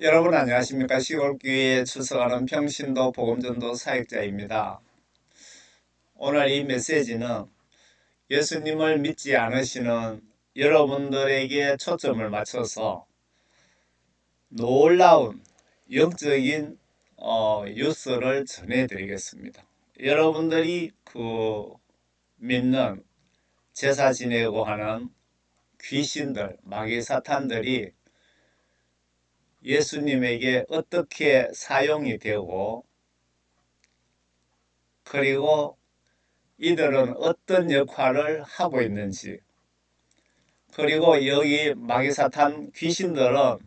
여러분 안녕하십니까? 시골교회에 출석하는 평신도 복음전도 사역자입니다. 오늘 이 메시지는 예수님을 믿지 않으시는 여러분들에게 초점을 맞춰서 놀라운 영적인 뉴스를 전해드리겠습니다. 여러분들이 믿는 제사 지내고 하는 귀신들, 마귀 사탄들이 예수님에게 어떻게 사용이 되고 그리고 이들은 어떤 역할을 하고 있는지, 그리고 여기 마귀사탄 귀신들은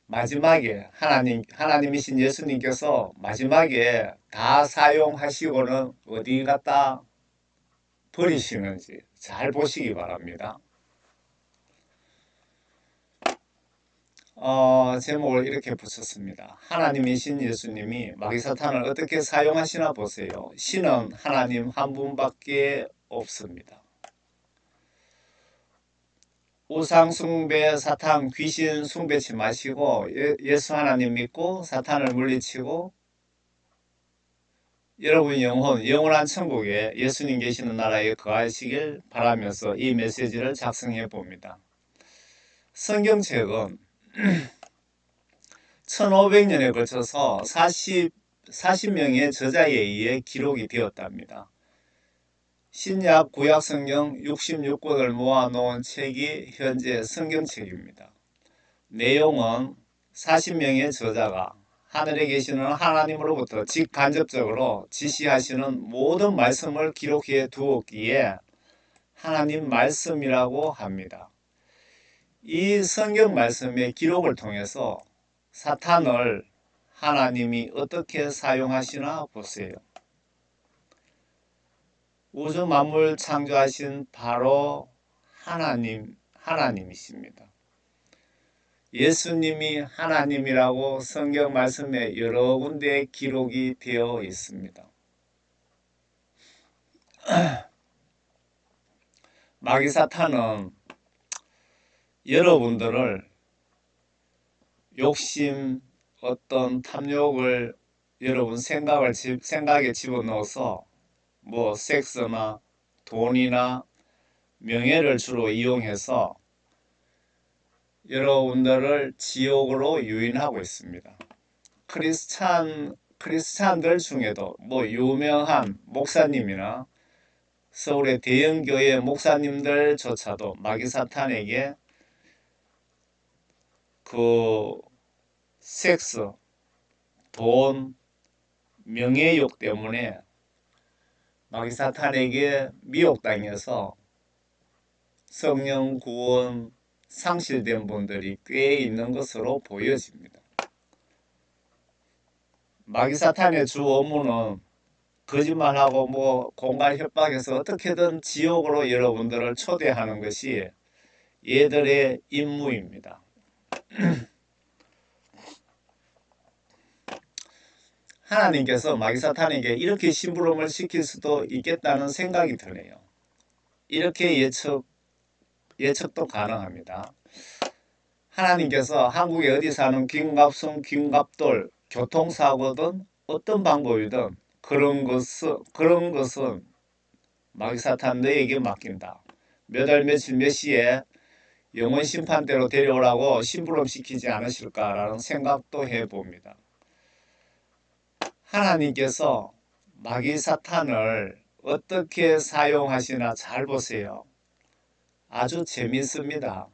마지막에 하나님이신 예수님께서 마지막에 다 사용하시고는 어디 갖다 버리시는지 잘 보시기 바랍니다. 제목을 이렇게 붙였습니다. 하나님이신 예수님이 마귀사탄을 어떻게 사용하시나 보세요. 신은 하나님 한 분밖에 없습니다. 우상 숭배, 사탄, 귀신 숭배치 마시고 예수 하나님 믿고 사탄을 물리치고 여러분 영원한 천국에 예수님 계시는 나라에 거하시길 바라면서 이 메시지를 작성해 봅니다. 성경책은 1500년에 걸쳐서 40명의 저자에 의해 기록이 되었답니다. 신약 구약 성경 66권을 모아놓은 책이 현재 성경책입니다. 내용은 40명의 저자가 하늘에 계시는 하나님으로부터 직간접적으로 지시하시는 모든 말씀을 기록해 두었기에 하나님 말씀이라고 합니다. 이 성경 말씀의 기록을 통해서 사탄을 하나님이 어떻게 사용하시나 보세요. 우주 만물 창조하신 바로 하나님이십니다. 예수님이 하나님이라고 성경 말씀에 여러 군데 기록이 되어 있습니다. 마귀 사탄은 여러분들을 욕심, 어떤 탐욕을 여러분 생각에 집어넣어서 섹스나 돈이나 명예를 주로 이용해서 여러분들을 지옥으로 유인하고 있습니다. 크리스찬들 중에도 유명한 목사님이나 서울의 대형교회 목사님들조차도 마귀사탄에게 섹스, 돈, 명예욕 때문에 마귀사탄에게 미혹당해서 성령 구원 상실된 분들이 꽤 있는 것으로 보여집니다. 마귀사탄의 주 업무는 거짓말하고 공갈 협박해서 어떻게든 지옥으로 여러분들을 초대하는 것이 얘들의 임무입니다. 하나님께서 마귀사탄에게 이렇게 심부름을 시킬 수도 있겠다는 생각이 드네요. 이렇게 예측도 가능합니다. 하나님께서 한국에 어디 사는 김갑순, 김갑돌, 교통사고든 어떤 방법이든 그런 것은 마귀사탄 너에게 맡긴다. 몇 월 며칠 몇 시에 영원 심판대로 데려오라고 심부름 시키지 않으실까라는 생각도 해봅니다. 하나님께서 마귀사탄을 어떻게 사용하시나 잘 보세요. 아주 재밌습니다.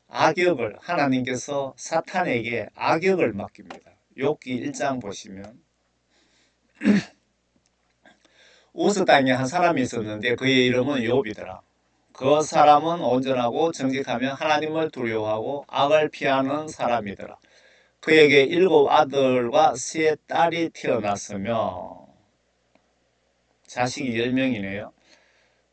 하나님께서 사탄에게 악역을 맡깁니다. 욥기 1장 보시면 우스 땅에 한 사람이 있었는데 그의 이름은 욥이더라. 그 사람은 온전하고 정직하며 하나님을 두려워하고 악을 피하는 사람이더라. 그에게 7 아들과 3 딸이 태어났으며 자식이 10명이네요.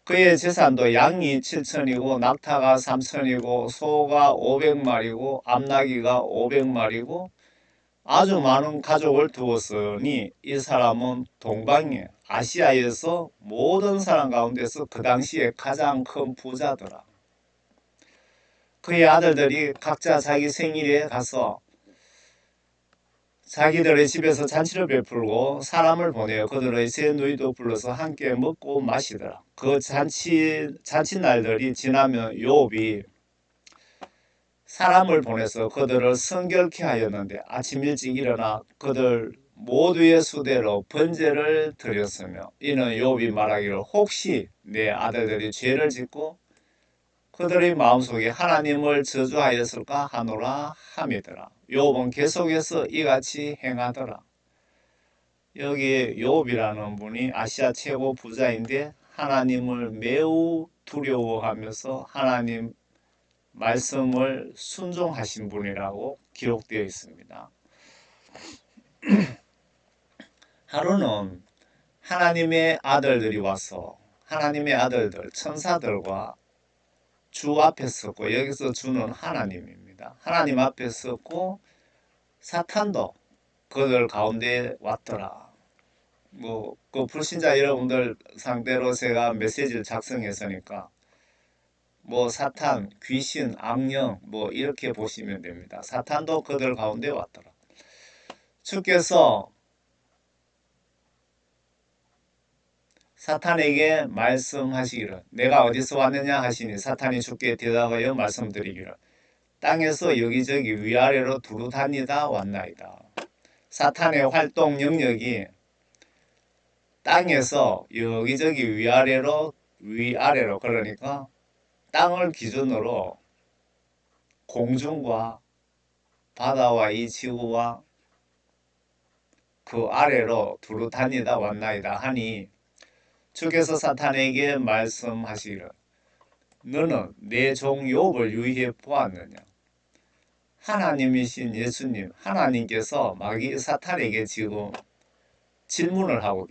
그의 재산도 양이 7천이고 낙타가 3천이고 소가 500마리고 암나귀가 500마리고 아주 많은 가족을 두었으니 이 사람은 동방에 아시아에서 모든 사람 가운데서 그 당시에 가장 큰 부자더라. 그의 아들들이 각자 자기 생일에 가서 자기들의 집에서 잔치를 베풀고 사람을 보내어 그들의 세 누이도 불러서 함께 먹고 마시더라. 그 잔치날들이 지나면 요업이 사람을 보내서 그들을 성결케 하였는데 아침 일찍 일어나 그들 모두의 수대로 번제를 드렸으며 이는 요업이 말하기를 혹시 내 아들들이 죄를 짓고 그들의 마음속에 하나님을 저주하였을까 하노라 함이더라. 요업은 계속해서 이같이 행하더라. 여기 요업이라는 분이 아시아 최고 부자인데 하나님을 매우 두려워하면서 하나님 말씀을 순종하신 분이라고 기록되어 있습니다. 하루는 하나님의 아들들이 와서 하나님의 아들들 천사들과 주 앞에 섰고 여기서 주는 하나님입니다. 하나님 앞에 섰고 사탄도 그들 가운데 왔더라. 그 불신자 여러분들 상대로 제가 메시지를 작성했으니까 사탄, 귀신, 악령 이렇게 보시면 됩니다. 사탄도 그들 가운데 왔더라. 주께서 사탄에게 말씀하시기를 내가 어디서 왔느냐 하시니 사탄이 주께 대답하여 말씀드리기를 땅에서 여기저기 위아래로 두루 다니다 왔나이다. 사탄의 활동 영역이 땅에서 여기저기 위아래로 그러니까 땅을 기준으로 공중과 바다와 이 지구와 그 아래로 두루 다니다 왔나이다 하니 주께서 사탄에게 말씀하시기를 너는 내 종 욥을 유의해 보았느냐. 하나님이신 예수님 하나님께서 마귀 사탄에게 지금 질문을 하고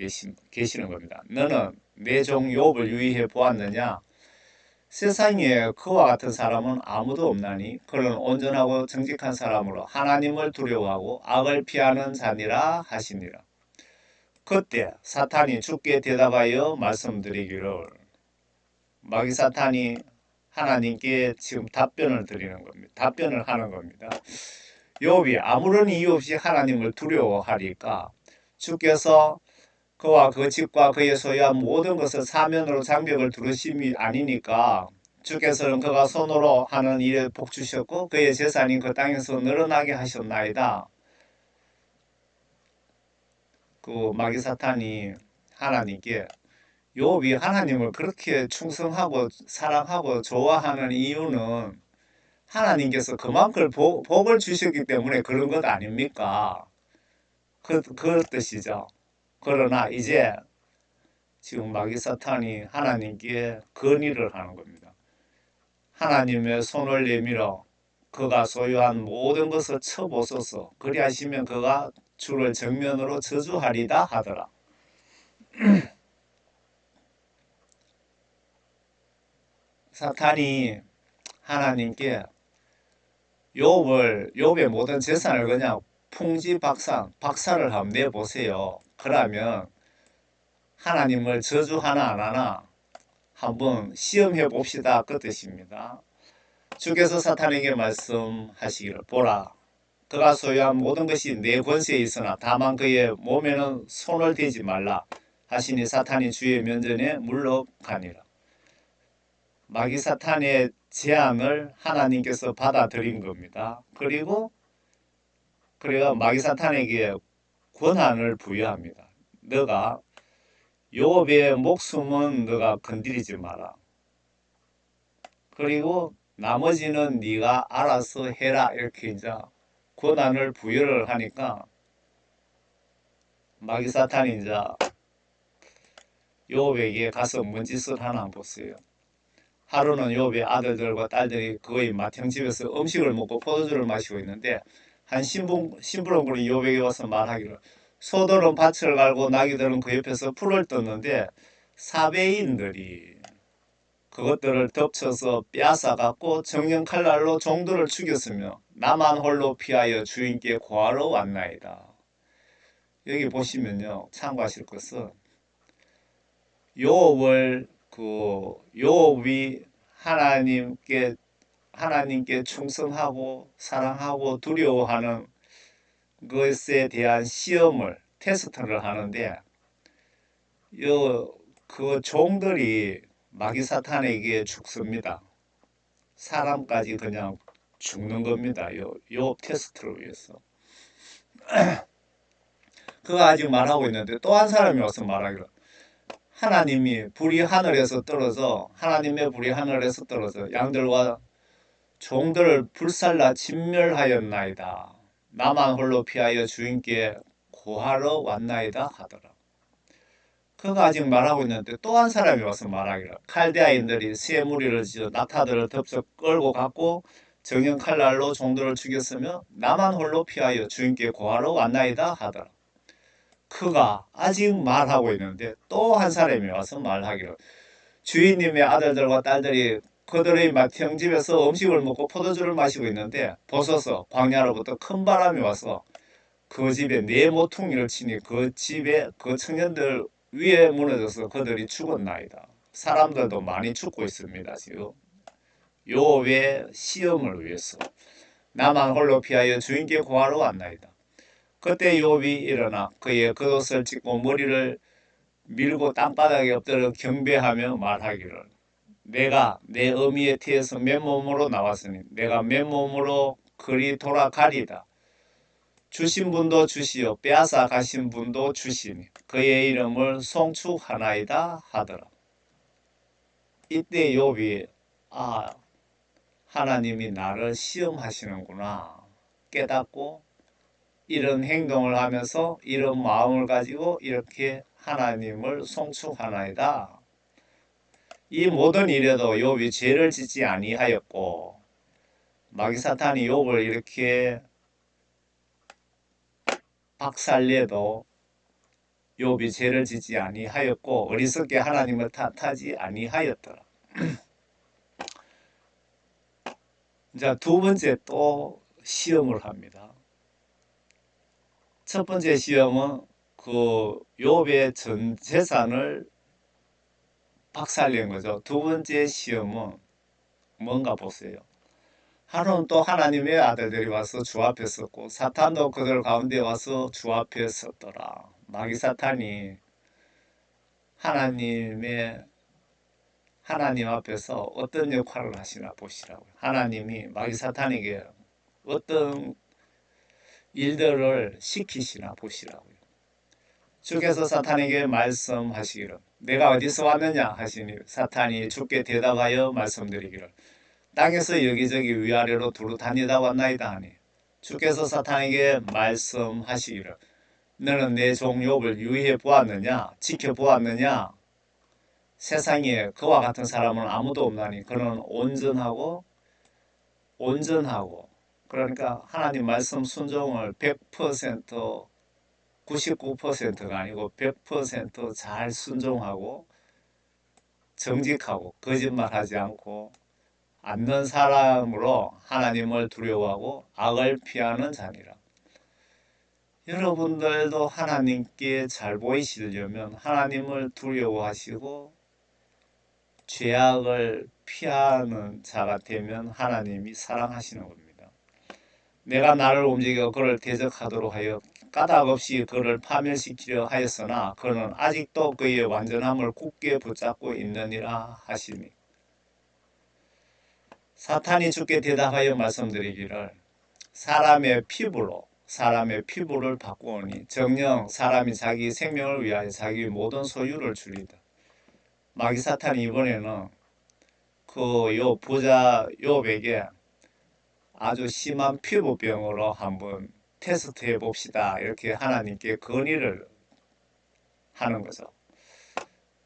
계시는 겁니다. 너는 내 종 욥을 유의해 보았느냐. 세상에 그와 같은 사람은 아무도 없나니 그는 온전하고 정직한 사람으로 하나님을 두려워하고 악을 피하는 자니라 하시니라. 그때 사탄이 주께 대답하여 말씀드리기를 마귀 사탄이 하나님께 지금 답변을 하는 겁니다. 욥이 아무런 이유 없이 하나님을 두려워하니까 주께서 그와 그 집과 그의 소유한 모든 것을 사면으로 장벽을 두르심이 아니니까 주께서는 그가 손으로 하는 일에 복 주셨고 그의 재산이 그 땅에서 늘어나게 하셨나이다. 그 마귀 사탄이 하나님께 욥이 하나님을 그렇게 충성하고 사랑하고 좋아하는 이유는 하나님께서 그만큼 복을 주셨기 때문에 그런 것 아닙니까? 그 뜻이죠. 그러나 이제 지금 마귀 사탄이 하나님께 건의를 하는 겁니다. 하나님의 손을 내밀어 그가 소유한 모든 것을 쳐보소서. 그리하시면 그가 주를 정면으로 저주하리다 하더라. 사탄이 하나님께 욥의 모든 재산을 그냥 박살을 한번 내보세요. 그러면 하나님을 저주하나 안 하나 한번 시험해 봅시다. 그 뜻입니다. 주께서 사탄에게 말씀하시기를 보라. 그가 소유한 모든 것이 내 권세에 있으나 다만 그의 몸에는 손을 대지 말라 하시니 사탄이 주의 면전에 물러가니라. 마귀 사탄의 제안을 하나님께서 받아들인 겁니다. 그리고 마귀 사탄에게 권한을 부여합니다. 너가 욥의 목숨은 너가 건드리지 마라. 그리고 나머지는 네가 알아서 해라. 이렇게 이제 권한을 부여를 하니까 마귀 사탄이 이제 욥에게 가서 뭔 짓을 하나 보세요. 하루는 욥의 아들들과 딸들이 거의 맏형집에서 음식을 먹고 포도주를 마시고 있는데 한 심부름꾼이 욥에게 와서 말하기를 소들은 밭을 갈고 나귀들은 그 옆에서 풀을 떴는데 사베인들이 그것들을 덮쳐서 빼앗아갖고 정령칼날로 종들을 죽였으며 나만 홀로 피하여 주인께 고하러 왔나이다. 여기 보시면요, 참고하실 것은 욥이 하나님께 충성하고 사랑하고 두려워하는 것에 대한 시험을 테스트를 하는데 그 종들이 마귀 사탄에게 죽습니다. 사람까지 그냥 죽는 겁니다. 요 테스트를 위해서. 그거 아직 말하고 있는데 또 한 사람이 와서 말하기를 하나님이 불이 하늘에서 떨어져 하나님의 불이 하늘에서 떨어져 양들과 종들을 불살라 진멸하였나이다. 나만 홀로 피하여 주인께 고하러 왔나이다 하더라. 그가 아직 말하고 있는데 또 한 사람이 와서 말하기를 칼데아인들이 새 무리를 지어 낙타들을 덥석 끌고 갔고 정령 칼날로 종들을 죽였으며 나만 홀로 피하여 주인께 고하러 왔나이다 하더라. 그가 아직 말하고 있는데 또 한 사람이 와서 말하기를 주인님의 아들들과 딸들이 그들의 맏형집에서 음식을 먹고 포도주를 마시고 있는데 보소서 광야로부터 큰 바람이 와서 그 집에 네 모퉁이를 치니 그 집에 그 청년들 위에 무너져서 그들이 죽었나이다. 사람들도 많이 죽고 있습니다. 지금 요 외 시험을 위해서 나만 홀로 피하여 주인께 구하러 왔나이다. 그때 욥이 일어나 그의 겉옷을 찢고 머리를 밀고 땅바닥에 엎드려 경배하며 말하기를 내가 내 어미의 태에서 맨몸으로 나왔으니 내가 맨몸으로 그리 돌아가리다. 주신 분도 주시어 빼앗아 가신 분도 주시니 그의 이름을 송축하나이다 하더라. 이때 욥이 하나님이 나를 시험하시는구나 깨닫고 이런 행동을 하면서 이런 마음을 가지고 이렇게 하나님을 송축하나이다. 이 모든 일에도 욥이 죄를 짓지 아니하였고 마귀 사탄이 욥을 이렇게 박살내도 욥이 죄를 짓지 아니하였고 어리석게 하나님을 탓하지 아니하였더라. 자, 두 번째 또 시험을 합니다. 첫 번째 시험은 그 욥의 전 재산을 박살낸 거죠. 두 번째 시험은 뭔가 보세요. 하루는 또 하나님의 아들들이 와서 주 앞에 섰고 사탄도 그들 가운데 와서 주 앞에 섰더라. 마귀 사탄이 하나님 앞에서 어떤 역할을 하시나 보시라고요. 하나님이 마귀 사탄에게 어떤 일들을 시키시나 보시라고요. 주께서 사탄에게 말씀하시기를 내가 어디서 왔느냐 하시니 사탄이 주께 대답하여 말씀드리기를 땅에서 여기저기 위아래로 두루 다니다 왔나이다 하니 주께서 사탄에게 말씀하시기를 너는 내 종 욥을 유의해 보았느냐 지켜보았느냐 세상에 그와 같은 사람은 아무도 없나니 그는 온전하고 그러니까 하나님 말씀 순종을 100% 99%가 아니고 100% 잘 순종하고 정직하고 거짓말하지 않고 않는 사람으로 하나님을 두려워하고 악을 피하는 자니라. 여러분들도 하나님께 잘 보이시려면 하나님을 두려워하시고 죄악을 피하는 자가 되면 하나님이 사랑하시는 겁니다. 내가 나를 움직여 그를 대적하도록 하여 까닭 없이 그를 파멸시키려 하였으나 그는 아직도 그의 완전함을 굳게 붙잡고 있느니라 하시니 사탄이 주께 대답하여 말씀드리기를 사람의 피부를 바꾸오니 정녕 사람이 자기 생명을 위하여 자기 모든 소유를 줄이다. 마귀 사탄이 이번에는 그 부자 욥에게 아주 심한 피부병으로 한번 테스트해 봅시다. 이렇게 하나님께 건의를 하는 거죠.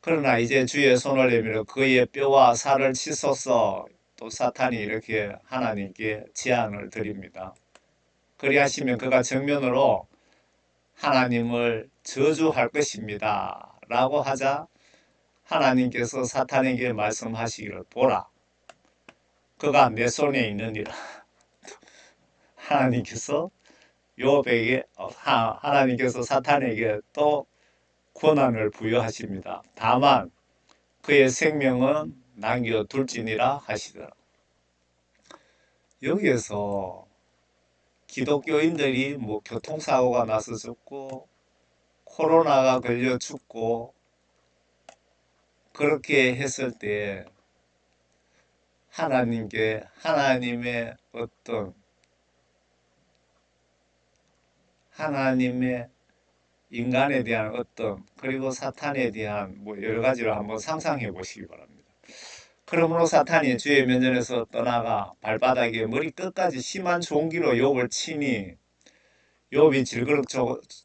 그러나 이제 주의 손을 내밀어 그의 뼈와 살을 씻어서 또 사탄이 이렇게 하나님께 제안을 드립니다. 그리하시면 그가 정면으로 하나님을 저주할 것입니다. 라고 하자 하나님께서 사탄에게 말씀하시기를 보라. 그가 내 손에 있느니라. 하나님께서 하나님께서 사탄에게 또 권한을 부여하십니다. 다만 그의 생명은 남겨둘지니라 하시더라. 여기에서 기독교인들이 뭐 교통사고가 나서 죽고 코로나가 걸려 죽고 그렇게 했을 때 하나님께 하나님의 어떤 하나님의 인간에 대한 어떤 그리고 사탄에 대한 뭐 여러 가지를 한번 상상해 보시기 바랍니다. 그러므로 사탄이 주의 면전에서 떠나가 발바닥에 머리 끝까지 심한 종기로 욥을 치니 욥이 질그릇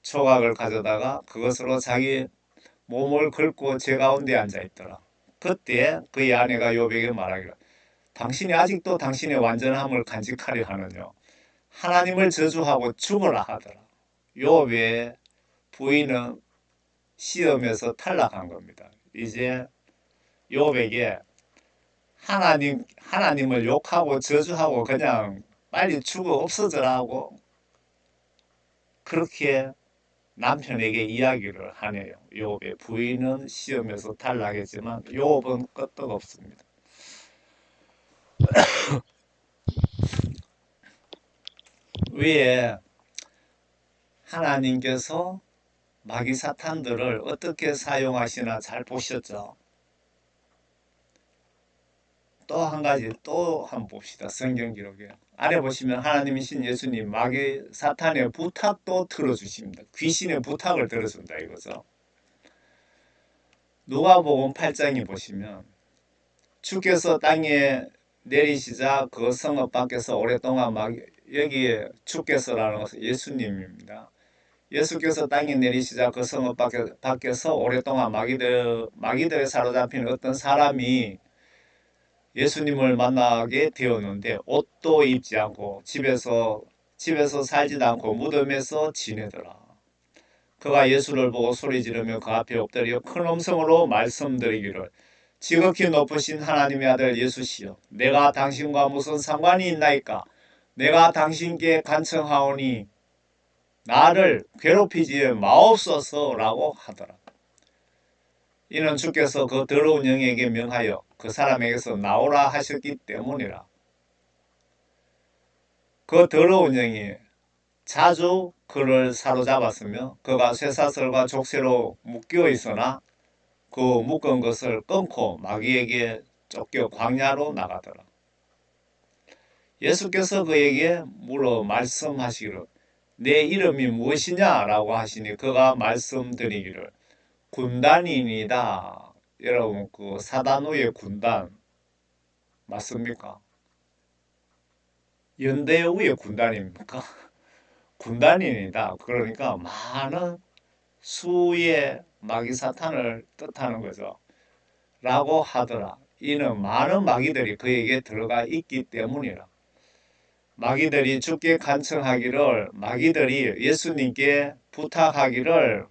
조각을 가져다가 그것으로 자기 몸을 긁고 제 가운데 앉아 있더라. 그때 그의 아내가 욥에게 말하기를 당신이 아직도 당신의 완전함을 간직하려 하느냐 하나님을 저주하고 죽으라 하더라. 욥의 부인은 시험에서 탈락한 겁니다. 이제 욥에게 하나님을 욕하고 저주하고 그냥 빨리 죽어 없어져라 하고 그렇게 남편에게 이야기를 하네요. 욥의 부인은 시험에서 탈락했지만 욥은 끄떡없습니다. 위에 하나님께서 마귀 사탄들을 어떻게 사용하시나 잘 보셨죠? 또 한 가지 또 한번 봅시다. 성경 기록에 아래 보시면 하나님이신 예수님 마귀 사탄의 부탁도 들어주십니다. 귀신의 부탁을 들어준다 이거죠. 누가복음 8장에 보시면 주께서 땅에 내리시자 그 성읍 밖에서 오랫동안 여기에 주께서라는 것은 예수님입니다. 예수께서 땅에 내리시자 그 성읍 밖에서 오랫동안 마귀들에 사로잡힌 어떤 사람이 예수님을 만나게 되었는데 옷도 입지 않고 집에서 살지도 않고 무덤에서 지내더라. 그가 예수를 보고 소리 지르며 그 앞에 엎드려 큰 음성으로 말씀드리기를 지극히 높으신 하나님의 아들 예수시여 내가 당신과 무슨 상관이 있나이까 내가 당신께 간청하오니 나를 괴롭히지 마옵소서라고 하더라. 이는 주께서 그 더러운 영에게 명하여 그 사람에게서 나오라 하셨기 때문이라. 그 더러운 영이 자주 그를 사로잡았으며 그가 쇠사슬과 족쇄로 묶여 있으나 그 묶은 것을 끊고 마귀에게 쫓겨 광야로 나가더라. 예수께서 그에게 물어 말씀하시기를 내 이름이 무엇이냐 라고 하시니 그가 말씀드리기를 군단이니다. 여러분 그 사단우의 군단 맞습니까? 연대우의 군단입니까? 군단이니다. 그러니까 많은 수의 마귀 사탄을 뜻하는 거죠. 라고 하더라. 이는 많은 마귀들이 그에게 들어가 있기 때문이라. 마귀들이 주께 간청하기를 마귀들이 예수님께 부탁하기를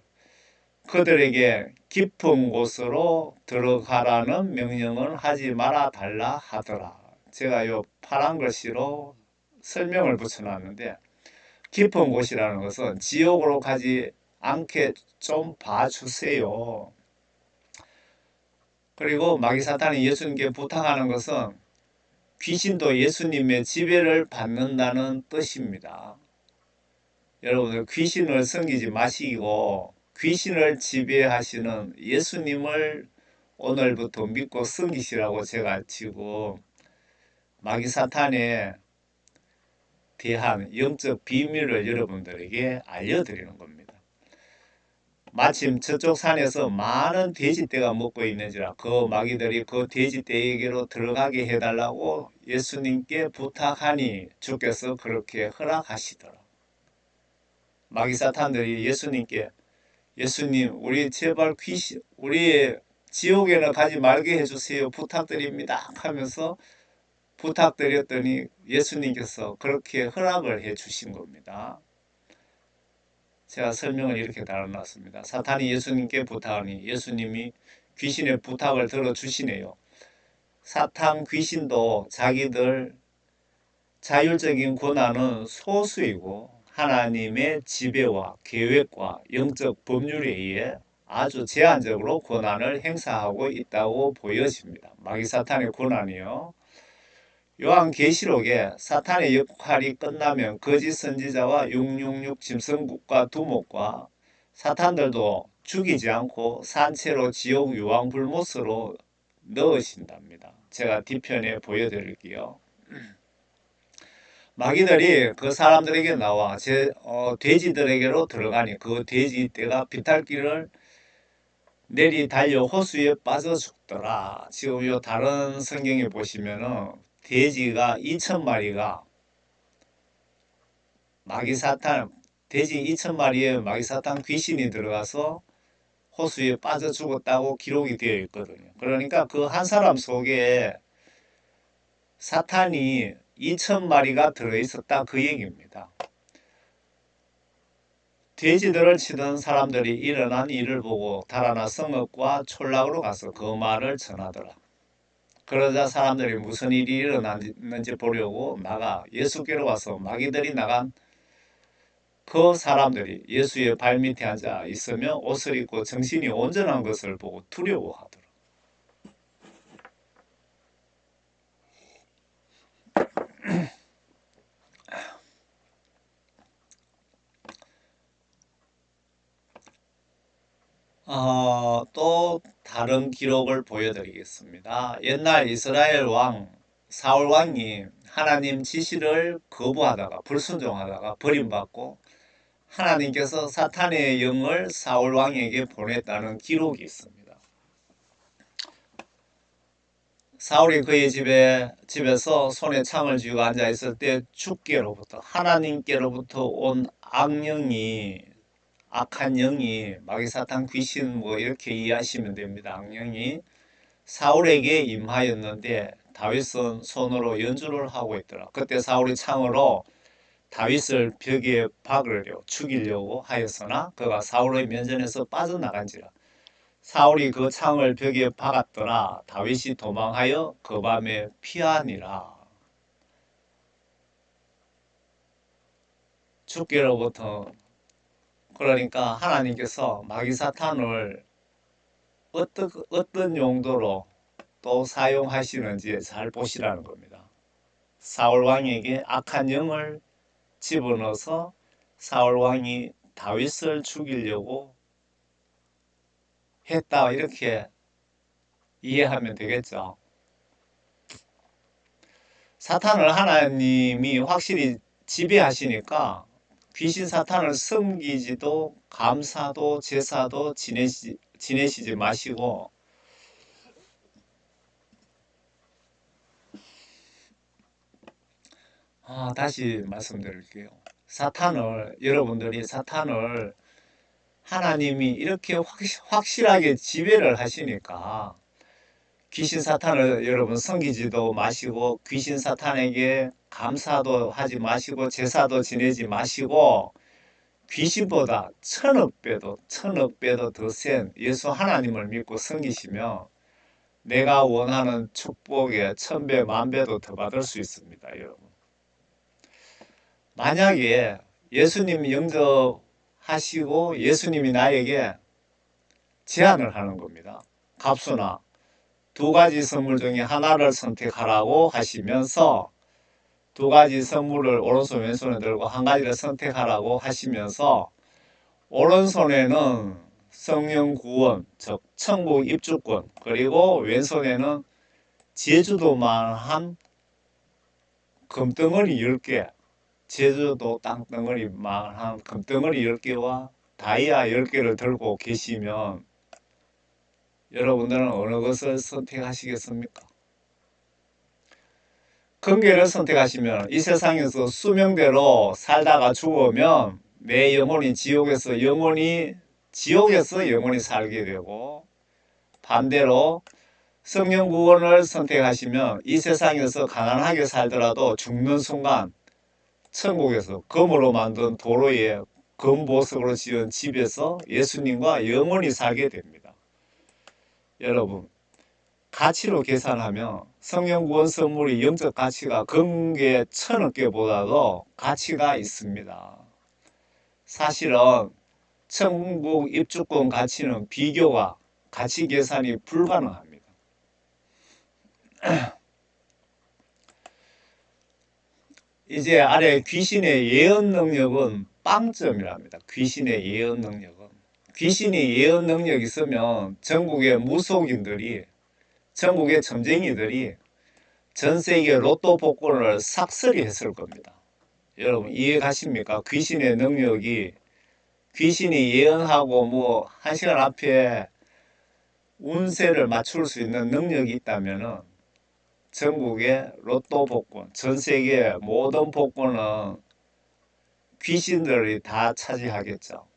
그들에게 깊은 곳으로 들어가라는 명령을 하지 말아 달라 하더라. 제가 요 파란 글씨로 설명을 붙여놨는데 깊은 곳이라는 것은 지옥으로 가지 않게 좀 봐주세요. 그리고 마귀 사탄이 예수님께 부탁하는 것은 귀신도 예수님의 지배를 받는다는 뜻입니다. 여러분들 귀신을 섬기지 마시고 귀신을 지배하시는 예수님을 오늘부터 믿고 섬기시라고 제가 지금 마귀 사탄에 대한 영적 비밀을 여러분들에게 알려드리는 겁니다. 마침 저쪽 산에서 많은 돼지떼가 먹고 있는지라 그 마귀들이 그 돼지떼에게로 들어가게 해달라고 예수님께 부탁하니 주께서 그렇게 허락하시더라. 마귀 사탄들이 예수님께 예수님 우리 제발 우리 지옥에는 가지 말게 해주세요 부탁드립니다 하면서 부탁드렸더니 예수님께서 그렇게 허락을 해 주신 겁니다. 제가 설명을 이렇게 달아놨습니다. 사탄이 예수님께 부탁하니 예수님이 귀신의 부탁을 들어주시네요. 사탄 귀신도 자기들 자율적인 권한은 소수이고 하나님의 지배와 계획과 영적 법률에 의해 아주 제한적으로 권한을 행사하고 있다고 보여집니다. 마귀 사탄의 권한이요. 요한계시록에 사탄의 역할이 끝나면 거짓 선지자와 666 짐승국과 두목과 사탄들도 죽이지 않고 산채로 지옥 유황불못으로 넣으신답니다. 제가 뒤편에 보여드릴게요. 마귀들이 그 사람들에게 나와 돼지들에게로 들어가니 그 돼지 떼가 비탈길을 내리 달려 호수에 빠져 죽더라. 지금 요 다른 성경에 보시면은 돼지가 2,000마리가 마귀사탄, 돼지 2,000마리에 마귀사탄 귀신이 들어가서 호수에 빠져 죽었다고 기록이 되어 있거든요. 그러니까 그 한 사람 속에 사탄이 2,000마리가 들어있었다 그 얘기입니다. 돼지들을 치던 사람들이 일어난 일을 보고 달아나 성읍과 촌락으로 가서 그 말을 전하더라. 그러자 사람들이 무슨 일이 일어났는지 보려고 나가 예수께로 와서 마귀들이 나간 그 사람들이 예수의 발밑에 앉아 있으며 옷을 입고 정신이 온전한 것을 보고 두려워하더라. 또 다른 기록을 보여드리겠습니다. 옛날 이스라엘 왕 사울 왕이 하나님 지시를 거부하다가 불순종하다가 버림받고 하나님께서 사탄의 영을 사울 왕에게 보냈다는 기록이 있습니다. 사울이 그의 집에서 손에 창을 쥐고 앉아 있을 때 주께로부터 하나님께로부터 온 악한 영이 마귀사탄 귀신 뭐 이렇게 이해하시면 됩니다. 악령이 사울에게 임하였는데 다윗은 손으로 연주를 하고 있더라. 그때 사울이 창으로 다윗을 벽에 죽이려고 하였으나 그가 사울의 면전에서 빠져나간지라. 사울이 그 창을 벽에 박았더라. 다윗이 도망하여 그 밤에 피하니라. 주께로부터 그러니까 하나님께서 마귀사탄을 어떤 용도로 또 사용하시는지 잘 보시라는 겁니다. 사울 왕에게 악한 영을 집어넣어서 사울 왕이 다윗을 죽이려고 했다 이렇게 이해하면 되겠죠. 사탄을 하나님이 확실히 지배하시니까 귀신 사탄을 섬기지도 감사도 제사도 지내시지 마시고 다시 말씀드릴게요. 여러분들이 사탄을 하나님이 이렇게 확실하게 지배를 하시니까 귀신 사탄을 여러분 섬기지도 마시고 귀신 사탄에게 감사도 하지 마시고 제사도 지내지 마시고 귀신보다 천억 배도 더 센 예수 하나님을 믿고 섬기시면 내가 원하는 축복에 1000배, 10,000배도 더 받을 수 있습니다, 여러분. 만약에 예수님 영접하시고 예수님이 나에게 제안을 하는 겁니다. 갑수나 두 가지 선물 중에 하나를 선택하라고 하시면서 두 가지 선물을 오른손 왼손에 들고 한 가지를 선택하라고 하시면서 오른손에는 성령 구원, 즉 천국 입주권, 그리고 왼손에는 제주도만한 금덩어리 10개, 제주도 땅덩어리만한 금덩어리 10개와 다이아 10개를 들고 계시면 여러분들은 어느 것을 선택하시겠습니까? 금괴를 선택하시면 이 세상에서 수명대로 살다가 죽으면 내 영혼이 지옥에서 영원히 살게 되고, 반대로 성령 구원을 선택하시면 이 세상에서 가난하게 살더라도 죽는 순간 천국에서 금으로 만든 도로에 금보석으로 지은 집에서 예수님과 영원히 살게 됩니다. 여러분, 가치로 계산하면 성령 구원 선물이 영적 가치가 금괴 1000억 개보다도 가치가 있습니다. 사실은 천국 입주권 가치는 비교가 가치 계산이 불가능합니다. 이제 아래 귀신의 예언 능력은 빵점이랍니다. 귀신의 예언 능력은. 귀신이 예언 능력이 있으면 전국의 무속인들이, 전국의 점쟁이들이 전 세계 로또 복권을 싹쓸이 했을 겁니다. 여러분 이해 가십니까? 귀신의 능력이, 귀신이 예언하고 뭐 한 시간 앞에 운세를 맞출 수 있는 능력이 있다면은 전국의 로또 복권, 전 세계 모든 복권은 귀신들이 다 차지하겠죠.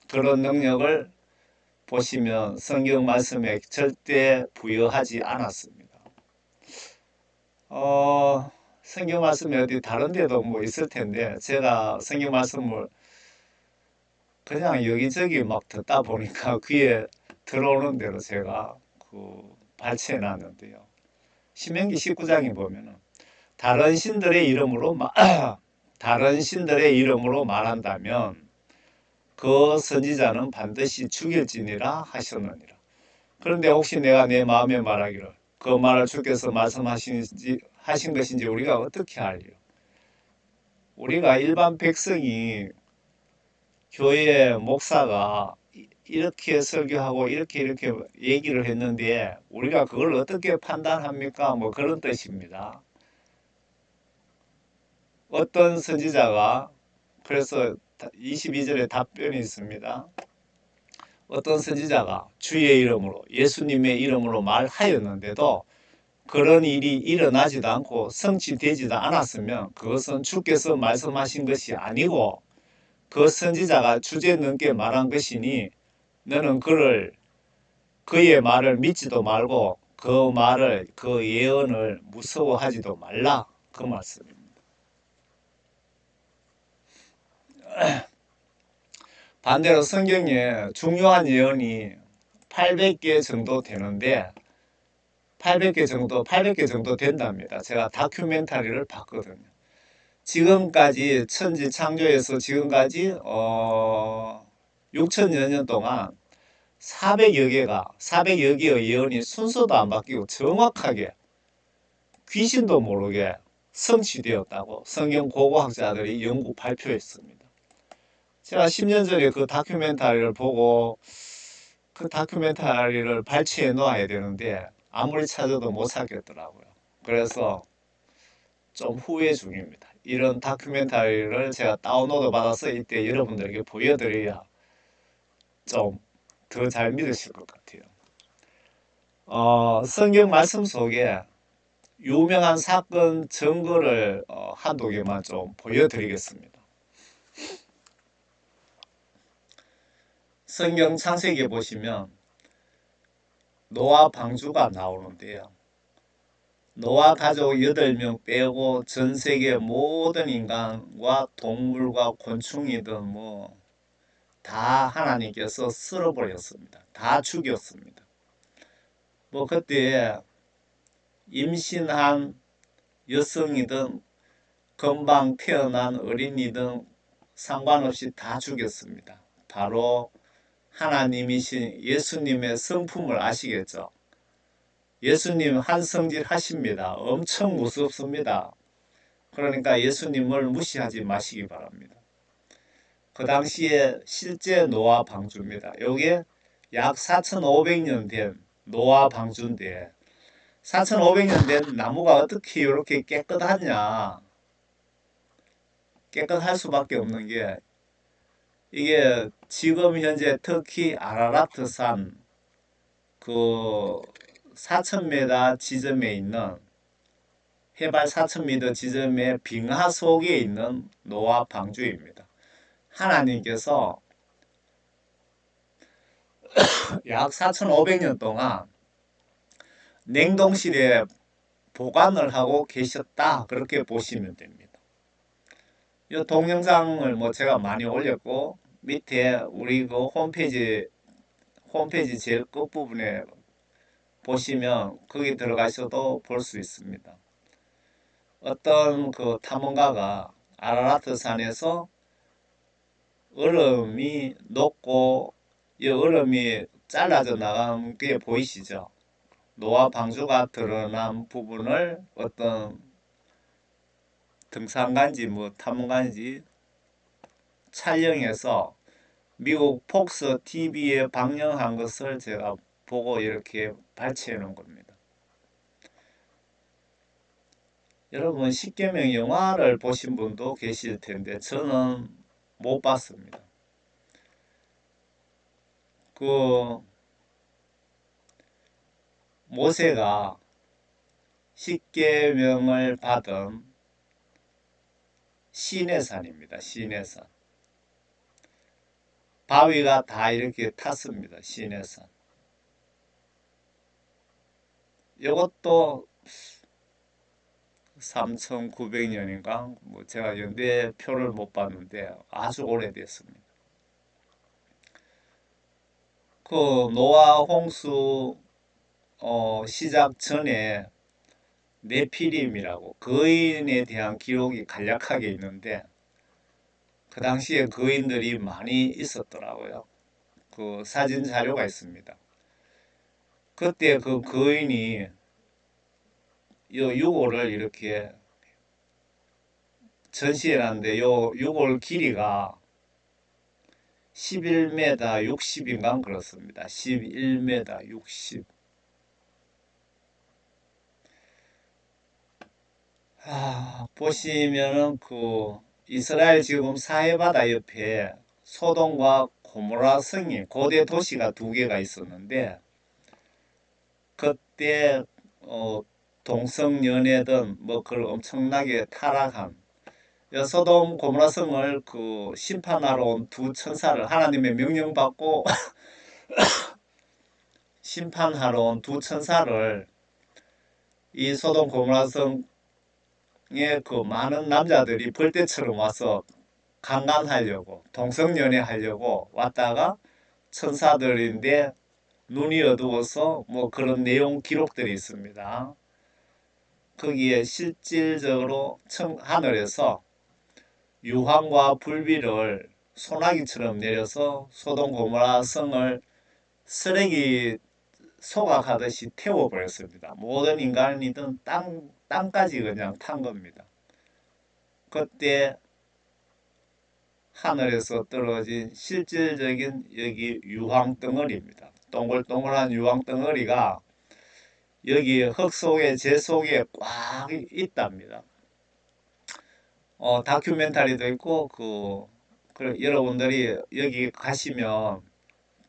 그런 능력을 보시면 성경 말씀에 절대 부여하지 않았습니다. 성경 말씀이 어디 다른 데도 뭐 있을 텐데 제가 성경 말씀을 그냥 여기저기 막 듣다 보니까 귀에 들어오는 대로 제가 발췌해 놨는데요. 신명기 19장에 보면은 다른 신들의 이름으로 다른 신들의 이름으로 말한다면 그 선지자는 반드시 죽일지니라 하셨느니라. 그런데 혹시 내가 내 마음에 말하기를 그 말을 주께서 하신 것인지 우리가 어떻게 알리요? 우리가 일반 백성이 교회 목사가 이렇게 설교하고 이렇게 얘기를 했는데 우리가 그걸 어떻게 판단합니까? 뭐 그런 뜻입니다. 어떤 선지자가 그래서 22절에 답변이 있습니다. 어떤 선지자가 주의 이름으로 예수님의 이름으로 말하였는데도 그런 일이 일어나지도 않고 성취되지도 않았으면 그것은 주께서 말씀하신 것이 아니고 그 선지자가 주제 넘게 말한 것이니 너는 그의 말을 믿지도 말고 그 예언을 무서워하지도 말라. 그 말씀입니다. 반대로 성경에 중요한 예언이 800개 정도 되는데 800개 정도 된답니다. 제가 다큐멘터리를 봤거든요. 지금까지 천지 창조에서 지금까지 6천여 년 동안 400여 개의 예언이 순서도 안 바뀌고 정확하게 귀신도 모르게 성취되었다고 성경 고고학자들이 연구 발표했습니다. 제가 10년 전에 그 다큐멘터리를 보고 그 다큐멘터리를 발췌해 놓아야 되는데 아무리 찾아도 못 찾겠더라고요. 그래서 좀 후회 중입니다. 이런 다큐멘터리를 제가 다운로드 받아서 이때 여러분들에게 보여드려야 좀 더 잘 믿으실 것 같아요. 성경 말씀 속에 유명한 사건 증거를 한두 개만 좀 보여드리겠습니다. 성경 창세기에 보시면 노아 방주가 나오는데요. 노아 가족 8명 빼고 전 세계 모든 인간과 동물과 곤충이든 뭐 다 하나님께서 쓸어버렸습니다. 다 죽였습니다. 뭐 그때 임신한 여성이든 금방 태어난 어린이든 상관없이 다 죽였습니다. 바로 하나님이신 예수님의 성품을 아시겠죠? 예수님 한성질 하십니다. 엄청 무섭습니다. 그러니까 예수님을 무시하지 마시기 바랍니다. 그 당시에 실제 노아 방주입니다. 요게 약 4,500년 된 노아 방주인데 4,500년 된 나무가 어떻게 이렇게 깨끗하냐? 깨끗할 수밖에 없는 게 이게 지금 현재 터키 아라라트산 그 4,000m 지점에 있는 해발 4,000m 지점의 빙하 속에 있는 노아 방주입니다. 하나님께서 약 4,500년 동안 냉동실에 보관을 하고 계셨다. 그렇게 보시면 됩니다. 이 동영상을 뭐 제가 많이 올렸고 밑에 우리 그 홈페이지 제일 끝부분에 보시면 거기 들어가셔도 볼 수 있습니다. 어떤 그 탐험가가 아라라트 산에서 얼음이 녹고 이 얼음이 잘라져 나간 게 보이시죠? 노아 방주가 드러난 부분을 어떤 등산간지 뭐 탐험간지 촬영해서 미국 폭스 TV에 방영한 것을 제가 보고 이렇게 발췌해 놓은 겁니다. 여러분 십계명 영화를 보신 분도 계실 텐데 저는 못 봤습니다. 그 모세가 십계명을 받은 시내산입니다. 시내산. 바위가 다 이렇게 탔습니다. 시내산. 이것도 3900년인가? 뭐 제가 연대표를 못 봤는데 아주 오래됐습니다. 그 노아 홍수 시작 전에 네피림이라고 거인에 대한 기록이 간략하게 있는데 그 당시에 거인들이 많이 있었더라고요. 그 사진 자료가 있습니다. 그때 그 거인이 요 유골을 이렇게 전시해놨는데 요 유골 길이가 11m 60인가 그렇습니다. 11m 60. 보시면은 그 이스라엘 지금 사해바다 옆에 소돔과 고모라 성이 고대 도시가 두 개가 있었는데 그때 동성연애든 뭐 그걸 엄청나게 타락한 소돔 고모라 성을 그 심판하러 온 두 천사를 하나님의 명령 받고 심판하러 온 두 천사를 이 소돔 고모라 성의 그 많은 남자들이 벌떼처럼 와서 강간하려고 동성연애 하려고 왔다가 천사들인데 눈이 어두워서 뭐 그런 내용 기록들이 있습니다. 거기에 실질적으로 하늘에서 유황과 불비를 소나기처럼 내려서 소돔 고모라 성을 쓰레기 소각하듯이 태워버렸습니다. 모든 인간이든 땅까지 그냥 탄 겁니다. 그때 하늘에서 떨어진 실질적인 여기 유황 덩어리입니다. 동글동글한 유황 덩어리가 여기 흙 속에 재 속에 꽉 있답니다. 다큐멘터리도 있고 여러분들이 여기 가시면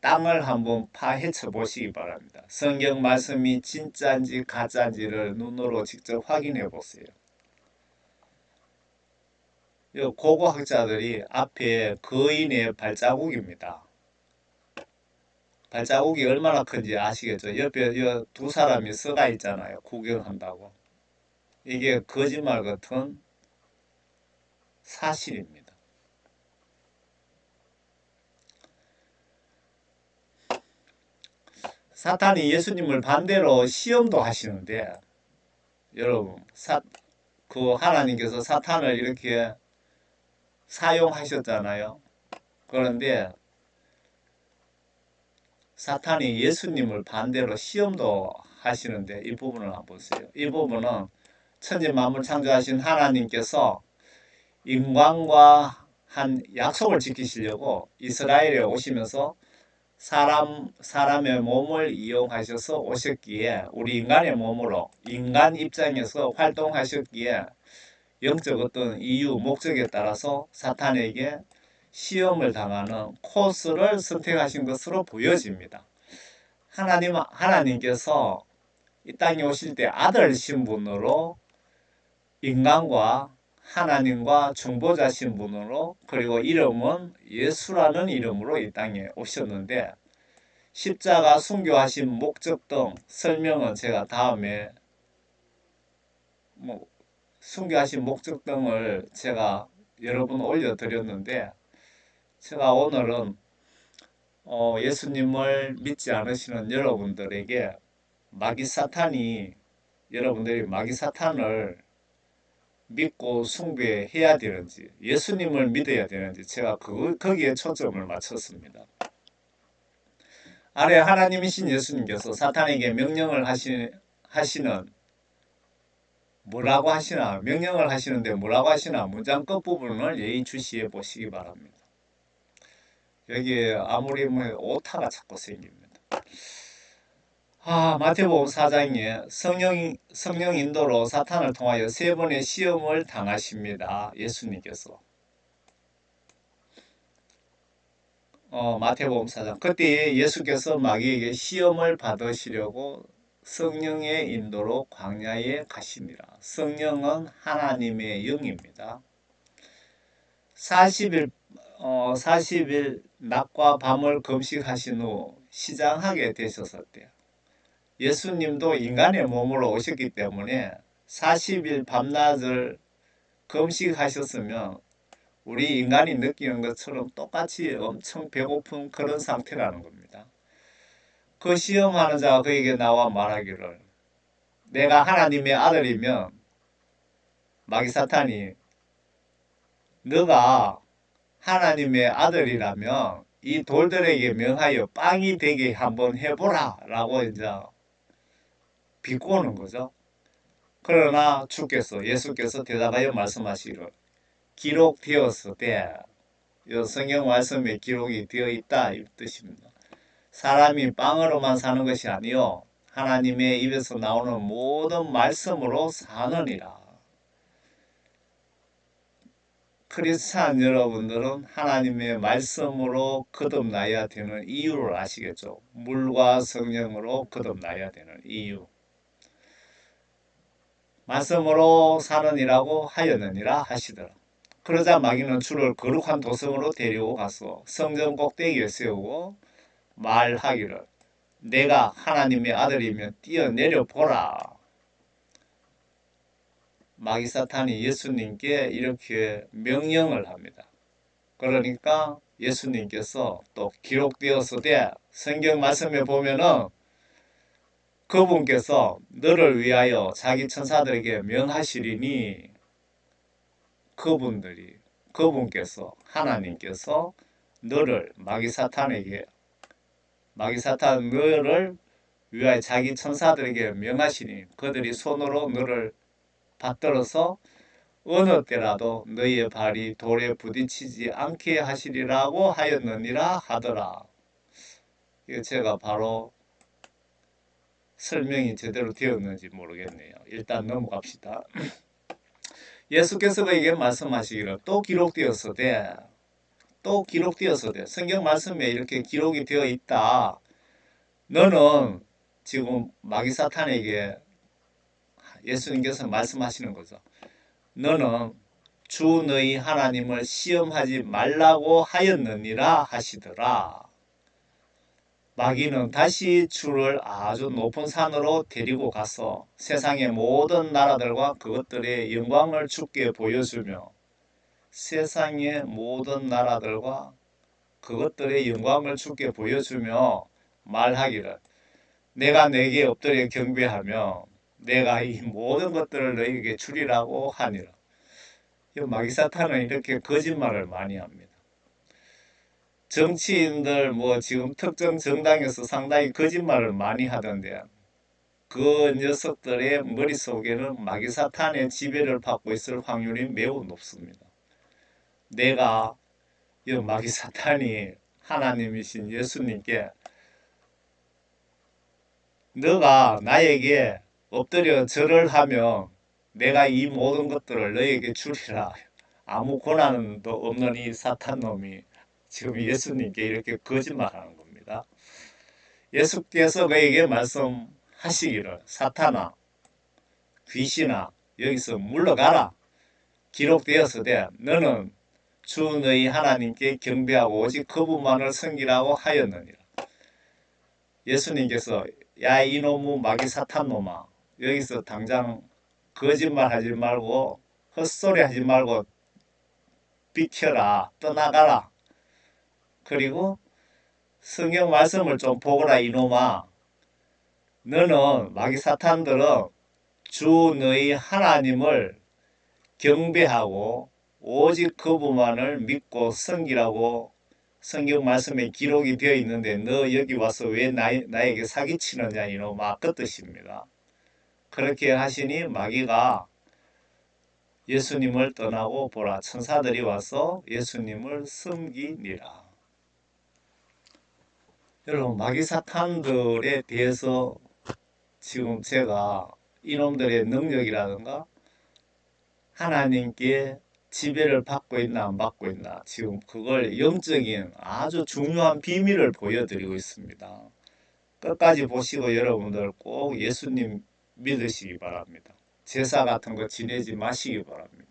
땅을 한번 파헤쳐 보시기 바랍니다. 성경 말씀이 진짜인지 가짜인지를 눈으로 직접 확인해 보세요. 고고학자들이 앞에 거인의 발자국입니다. 발자국이 얼마나 큰지 아시겠죠? 옆에 두 사람이 서가 있잖아요. 구경한다고. 이게 거짓말 같은 사실입니다. 사탄이 예수님을 반대로 시험도 하시는데 여러분 그 하나님께서 사탄을 이렇게 사용하셨잖아요. 그런데 사탄이 예수님을 반대로 시험도 하시는데 이 부분을 한번 보세요. 이 부분은 천지 만물 창조하신 하나님께서 인간과 한 약속을 지키시려고 이스라엘에 오시면서 사람의 몸을 이용하셔서 오셨기에 우리 인간의 몸으로 인간 입장에서 활동하셨기에 영적 어떤 이유, 목적에 따라서 사탄에게 시험을 당하는 코스를 선택하신 것으로 보여집니다. 하나님께서 이 땅에 오실 때 아들 신분으로 인간과 하나님과 중보자 신분으로 그리고 이름은 예수라는 이름으로 이 땅에 오셨는데 십자가 순교하신 목적 등 설명은 제가 다음에 순교하신 목적 등을 제가 여러 번 올려드렸는데 제가 오늘은 예수님을 믿지 않으시는 여러분들에게 여러분들이 마귀 사탄을 믿고 숭배해야 되는지 예수님을 믿어야 되는지 제가 거기에 초점을 맞췄습니다. 아래 하나님이신 예수님께서 사탄에게 명령을 하시는 뭐라고 하시나, 명령을 하시는데 뭐라고 하시나 문장 끝부분을 예의주시해 보시기 바랍니다. 여기에 아무리 뭐 오타가 자꾸 생깁니다. 마태복음 4장에 성령 인도로 사탄을 통하여 3번의 시험을 당하십니다. 예수님께서. 마태복음 4장. 그때 예수께서 마귀에게 시험을 받으시려고 성령의 인도로 광야에 가시니라. 성령은 하나님의 영입니다. 40일 낮과 밤을 금식하신 후 시장하게 되셨을 때 예수님도 인간의 몸으로 오셨기 때문에 40일 밤낮을 금식하셨으면 우리 인간이 느끼는 것처럼 똑같이 엄청 배고픈 그런 상태라는 겁니다. 그 시험하는 자가 그에게 나와 말하기를 내가 하나님의 아들이면 마귀 사탄이 너가 하나님의 아들이라면 이 돌들에게 명하여 빵이 되게 한번 해보라 라고 이제 비꼬는 거죠. 그러나 예수께서 대답하여 말씀하시기를 기록되었으되 성경 말씀에 기록이 되어 있다 이 뜻입니다. 사람이 빵으로만 사는 것이 아니요 하나님의 입에서 나오는 모든 말씀으로 사느니라. 크리스찬 여러분들은 하나님의 말씀으로 거듭나야 되는 이유를 아시겠죠? 물과 성령으로 거듭나야 되는 이유. 말씀으로 사느니라고 하였느니라 하시더라. 그러자 마귀는 주를 거룩한 도성으로 데리고 가서 성전 꼭대기에 세우고 말하기를 내가 하나님의 아들이면 뛰어내려 보라. 마귀 사탄이 예수님께 이렇게 명령을 합니다. 그러니까 예수님께서 또 기록되었으되 성경 말씀에 보면은 그분께서 너를 위하여 자기 천사들에게 명하시리니 그분께서 하나님께서 너를 마귀 사탄 너를 위하여 자기 천사들에게 명하시니 그들이 손으로 너를 받들어서 어느 때라도 너희의 발이 돌에 부딪히지 않게 하시리라고 하였느니라 하더라. 이거 제가 바로 설명이 제대로 되었는지 모르겠네요. 일단 넘어갑시다. 예수께서 그에게 말씀하시기를 또 기록되었으되 성경 말씀에 이렇게 기록이 되어 있다. 너는 지금 마귀 사탄에게 예수님께서 말씀하시는 거죠. 너는 주 너희 하나님을 시험하지 말라고 하였느니라 하시더라. 마귀는 다시 주를 아주 높은 산으로 데리고 가서 세상의 모든 나라들과 그것들의 영광을 주께 보여주며 세상의 모든 나라들과 그것들의 영광을 주께 보여주며 말하기를 내가 내게 엎드려 경배하며 내가 이 모든 것들을 너에게 주리라고 하니라. 마귀 사탄은 이렇게 거짓말을 많이 합니다. 정치인들 지금 특정 정당에서 상당히 거짓말을 많이 하던데 그 녀석들의 머릿속에는 마귀 사탄의 지배를 받고 있을 확률이 매우 높습니다. 내가 이 마귀 사탄이 하나님이신 예수님께 너가 나에게 엎드려 절을 하면 내가 이 모든 것들을 너에게 주리라. 아무 고난도 없는 이 사탄놈이 지금 예수님께 이렇게 거짓말하는 겁니다. 예수께서 그에게 말씀하시기를 사탄아 귀신아 여기서 물러가라. 기록되었으되 너는 주 너희 하나님께 경배하고 오직 그분만을 섬기라고 하였느니라. 예수님께서 야 이놈의 마귀 사탄놈아 여기서 당장 거짓말하지 말고 헛소리하지 말고 비켜라 떠나가라. 그리고 성경 말씀을 좀 보거라 이놈아. 너는 마귀 사탄들은 주 너희 하나님을 경배하고 오직 그분만을 믿고 섬기라고 성경 말씀에 기록이 되어 있는데 너 여기 와서 왜 나에게 사기치느냐 이놈아 그 뜻입니다. 그렇게 하시니 마귀가 예수님을 떠나고 보라 천사들이 와서 예수님을 섬기니라. 여러분 마귀 사탄들에 대해서 지금 제가 이놈들의 능력이라든가 하나님께 지배를 받고 있나 안 받고 있나 지금 그걸 영적인 아주 중요한 비밀을 보여드리고 있습니다. 끝까지 보시고 여러분들 꼭 예수님 믿으시기 바랍니다. 제사 같은 거 지내지 마시기 바랍니다.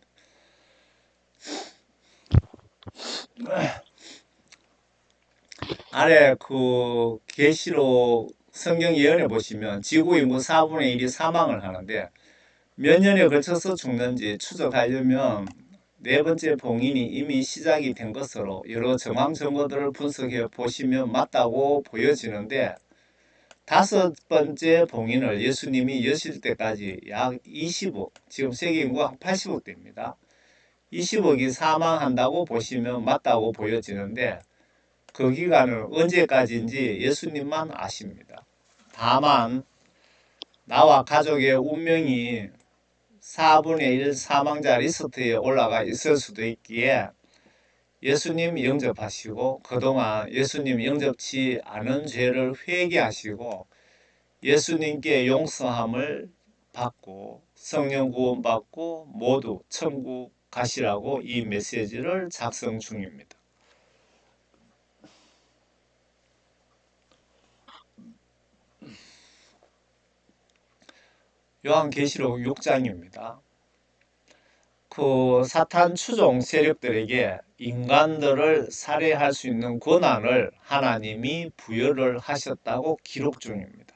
아래 그 계시록 성경 예언에 보시면 지구 인구 4분의 1이 사망을 하는데 몇 년에 걸쳐서 죽는지 추적하려면 네 번째 봉인이 이미 시작이 된 것으로 여러 정황 증거들을 분석해 보시면 맞다고 보여지는데 다섯 번째 봉인을 예수님이 여실 때까지 약 20억, 지금 세계 인구가 한 80억 됩니다. 20억이 사망한다고 보시면 맞다고 보여지는데 그 기간은 언제까지인지 예수님만 아십니다. 다만 나와 가족의 운명이 4분의 1 사망자 리스트에 올라가 있을 수도 있기에 예수님 영접하시고 그동안 예수님 영접치 않은 죄를 회개하시고 예수님께 용서함을 받고 성령 구원 받고 모두 천국 가시라고 이 메시지를 작성 중입니다. 요한계시록 6장입니다. 그 사탄 추종 세력들에게 인간들을 살해할 수 있는 권한을 하나님이 부여를 하셨다고 기록 중입니다.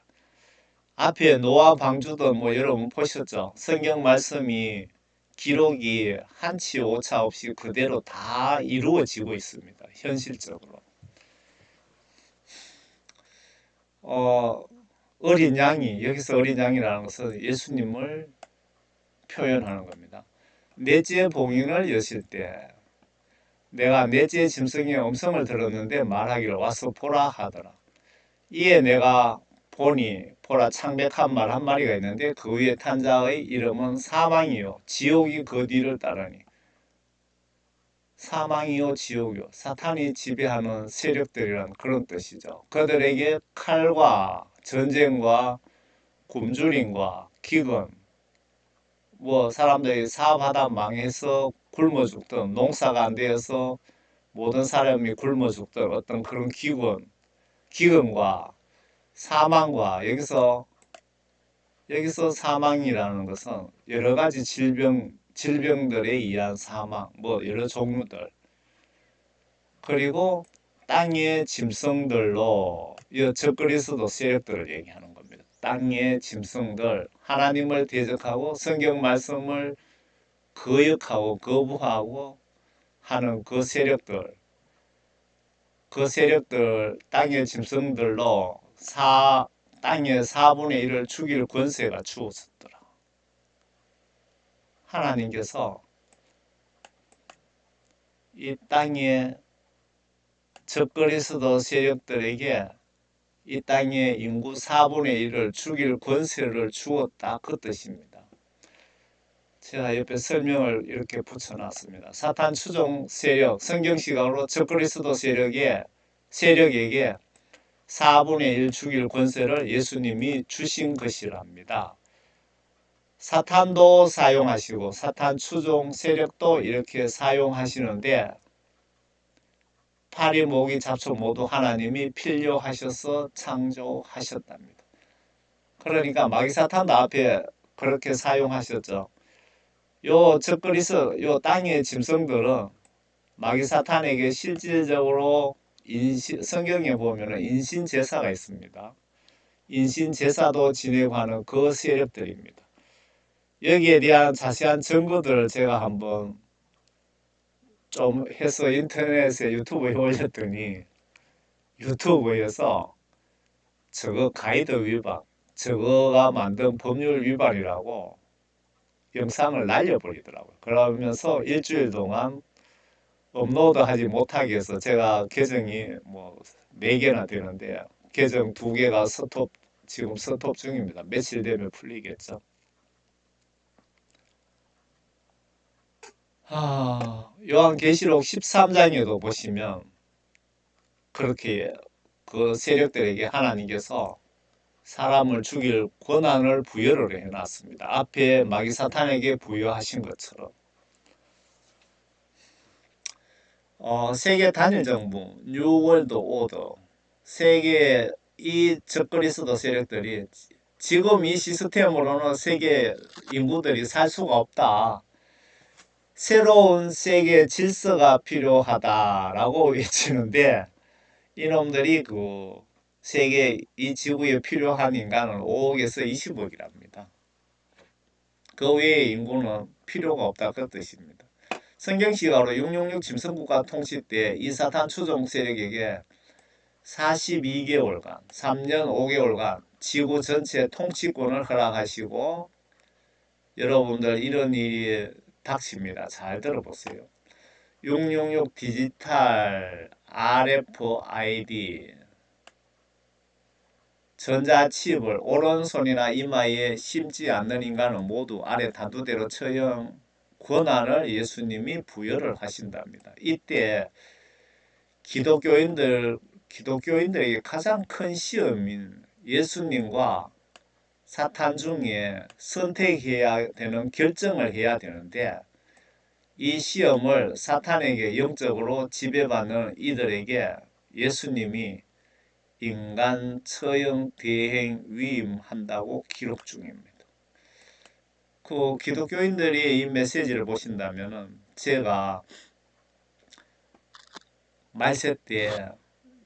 앞에 노아 방주도 뭐 여러분 보셨죠? 성경 말씀이 기록이 한치 오차 없이 그대로 다 이루어지고 있습니다. 현실적으로. 어린 양이, 여기서 어린 양이라는 것은 예수님을 표현하는 겁니다. 넷째 봉인을 여실 때 내가 넷째 짐승의 음성을 들었는데 말하기를 와서 보라 하더라. 이에 내가 보니 보라 창백한 말 한 마리가 있는데 그 위에 탄 자의 이름은 사망이요 지옥이 그 뒤를 따르니 사망이요 지옥이요 사탄이 지배하는 세력들이란 그런 뜻이죠. 그들에게 칼과 전쟁과 굶주림과 기근 뭐 사람들이 사업하다 망해서 굶어 죽든 농사가 안 되어서 모든 사람이 굶어 죽든 어떤 그런 기근과 사망과 여기서 사망이라는 것은 여러 가지 질병들에 의한 사망, 뭐 여러 종류들 그리고 땅의 짐승들로 이 적그리스도 세력들을 얘기하는 겁니다. 땅의 짐승들 하나님을 대적하고 성경 말씀을 거역하고 거부하고 하는 그 세력들 땅의 짐승들로 땅의 4분의 1을 죽일 권세가 주어졌더라. 하나님께서 이 땅의 적그리스도 세력들에게 이 땅의 인구 4분의 1을 죽일 권세를 주었다. 그 뜻입니다. 제가 옆에 설명을 이렇게 붙여놨습니다. 사탄 추종 세력, 성경 시각으로 적그리스도 세력에게 4분의 1 죽일 권세를 예수님이 주신 것이랍니다. 사탄도 사용하시고 사탄 추종 세력도 이렇게 사용하시는데 파리, 모기, 잡초 모두 하나님이 필요하셔서 창조하셨답니다. 그러니까 마귀사탄도 앞에 그렇게 사용하셨죠. 요 땅의 짐승들은 마귀사탄에게 실질적으로 성경에 보면 인신제사가 있습니다. 인신제사도 지내고 하는 그 세력들입니다. 여기에 대한 자세한 증거들을 제가 한번 좀 해서 인터넷에 유튜브에 올렸더니 유튜브에서 저거 가이드 위반, 저거가 만든 법률 위반이라고 영상을 날려버리더라고요. 그러면서 일주일 동안 업로드하지 못하게 해서 제가 계정이 뭐 4개나 되는데 계정 2개가 지금 스톱 중입니다. 며칠 되면 풀리겠죠. 요한계시록 13장에도 보시면 그렇게 그 세력들에게 하나님께서 사람을 죽일 권한을 부여를 해놨습니다. 앞에 마귀 사탄에게 부여하신 것처럼. 세계 단일 정부, 뉴월드 오더, 세계 이 적그리스도 세력들이 지금 이 시스템으로는 세계 인구들이 살 수가 없다. 새로운 세계 질서가 필요하다라고 외치는데 이놈들이 그 세계 이 지구에 필요한 인간은 5억에서 20억이랍니다. 그 외의 인구는 필요가 없다 그 뜻입니다. 성경시가로 666 짐승국가 통치 때 이 사탄 추종 세력에게 42개월간 3년 5개월간 지구 전체 통치권을 허락하시고 여러분들 이런 일이 닥칩니다. 잘 들어보세요. 666 디지털 RFID 전자칩을 오른손이나 이마에 심지 않는 인간은 모두 아래 단두대로 처형 권한을 예수님이 부여를 하신답니다. 이때 기독교인들에게 가장 큰 시험인 예수님과 사탄 중에 선택해야 되는 결정을 해야 되는데 이 시험을 사탄에게 영적으로 지배받는 이들에게 예수님이 인간 처형 대행 위임한다고 기록 중입니다. 그 기독교인들이 이 메시지를 보신다면은 제가 말세 때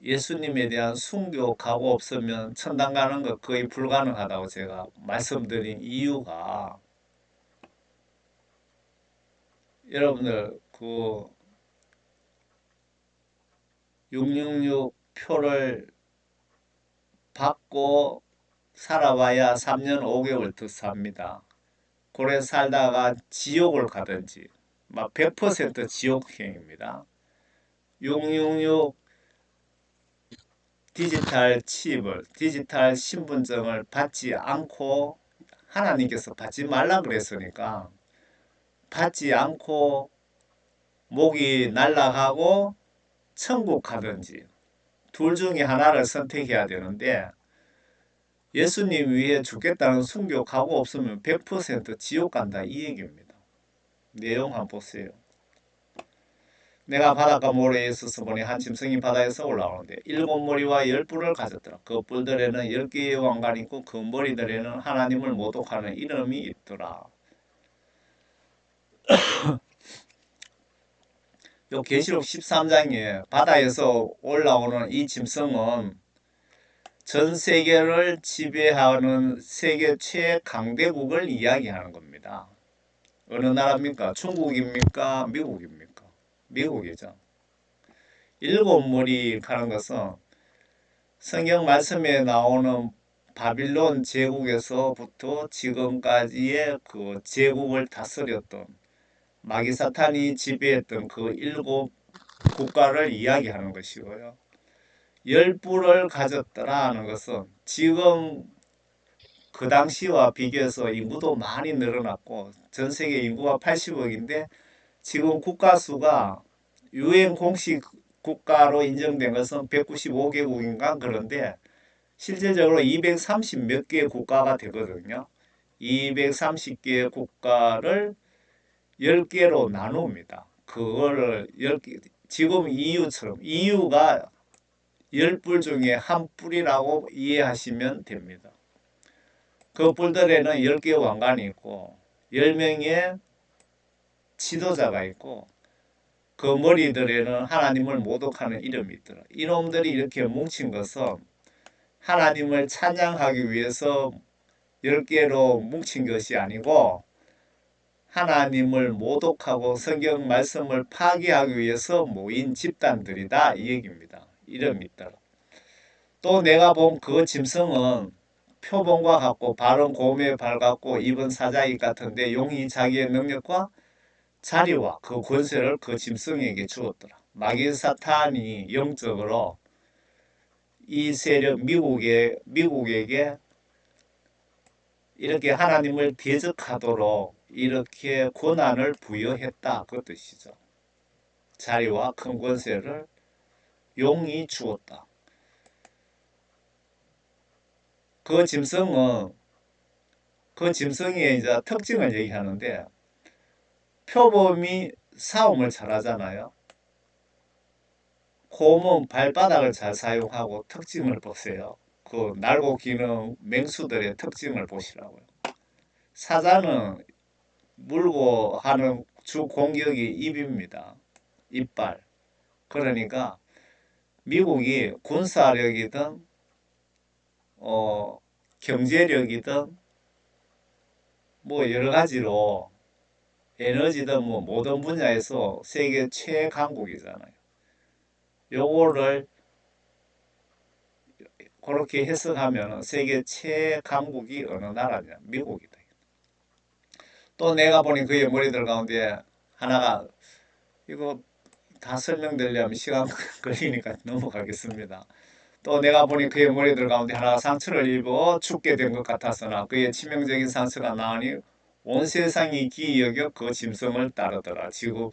예수님에 대한 순교 각오 없으면 천당 가는 것 거의 불가능하다고 제가 말씀드린 이유가 여러분들 그 666 표를 받고 살아봐야 3년 5개월 더 삽니다. 고래 살다가 지옥을 가든지 막 100% 지옥행입니다. 666 디지털 칩을 디지털 신분증을 받지 않고 하나님께서 받지 말라 그랬으니까 받지 않고 목이 날아가고 천국 가든지 둘 중에 하나를 선택해야 되는데 예수님 위해 죽겠다는 순교 각오 없으면 100% 지옥 간다 이 얘기입니다. 내용 한번 보세요. 내가 바닷가 모래에 있어서 보니 한 짐승이 바다에서 올라오는데 7머리와 10뿔을 가졌더라. 그 뿔들에는 10개의 왕관이 있고 그 머리들에는 하나님을 모독하는 이름이 있더라. 요 계시록 13장에 바다에서 올라오는 이 짐승은 전 세계를 지배하는 세계 최강대국을 이야기하는 겁니다. 어느 나라입니까? 중국입니까? 미국입니까? 미국이죠. 7머리 하는 것은 성경 말씀에 나오는 바빌론 제국에서부터 지금까지의 그 제국을 다스렸던 마귀 사탄이 지배했던 그 7국가를 이야기하는 것이고요. 10뿔을 가졌더라 하는 것은 지금 그 당시와 비교해서 인구도 많이 늘어났고 전 세계 인구가 80억인데 지금 국가 수가 유엔 공식 국가로 인정된 것은 195개국인가 그런데 실제적으로 230 몇 개 국가가 되거든요. 230개 국가를 10개로 나눕니다. 그거를 10개, 지금 EU처럼 EU가 10뿔 중에 한 뿔이라고 이해하시면 됩니다. 그 뿔들에는 10개의 왕관이 있고 10명의 지도자가 있고 그 머리들에는 하나님을 모독하는 이름이 있더라. 이놈들이 이렇게 뭉친 것은 하나님을 찬양하기 위해서 10개로 뭉친 것이 아니고 하나님을 모독하고 성경 말씀을 파괴하기 위해서 모인 집단들이다 이 얘기입니다. 이름이 있더라. 또 내가 본 그 짐승은 표범과 같고 발은 곰에 발 같고 입은 사자익 같은데 용이 자기의 능력과 자리와 그 권세를 그 짐승에게 주었더라. 마귀 사탄이 영적으로 이 세력 미국에게 이렇게 하나님을 대적하도록 이렇게 권한을 부여했다 그 뜻이죠. 자리와 큰 권세를 용이 주었다. 그 짐승은 그 짐승의 이제 특징을 얘기하는데 표범이 싸움을 잘하잖아요. 곰은 발바닥을 잘 사용하고 특징을 보세요. 그 날고 기는 맹수들의 특징을 보시라고요. 사자는 물고 하는 주 공격이 입입니다. 이빨. 그러니까 미국이 군사력이든 경제력이든 뭐 여러 가지로 에너지든 뭐 모든 분야에서 세계 최강국이잖아요. 요거를 그렇게 해석하면 세계 최강국이 어느 나라냐? 미국이다. 또 내가 보니 그의 머리들 가운데 하나가 이거 다 설명드리려면 시간 걸리니까 넘어가겠습니다. 또 내가 보니 그의 머리들 가운데 하나가 상처를 입어 죽게 된 것 같았으나 그의 치명적인 상처가 나으니 온 세상이 기이 여겨 그 짐승을 따르더라. 지금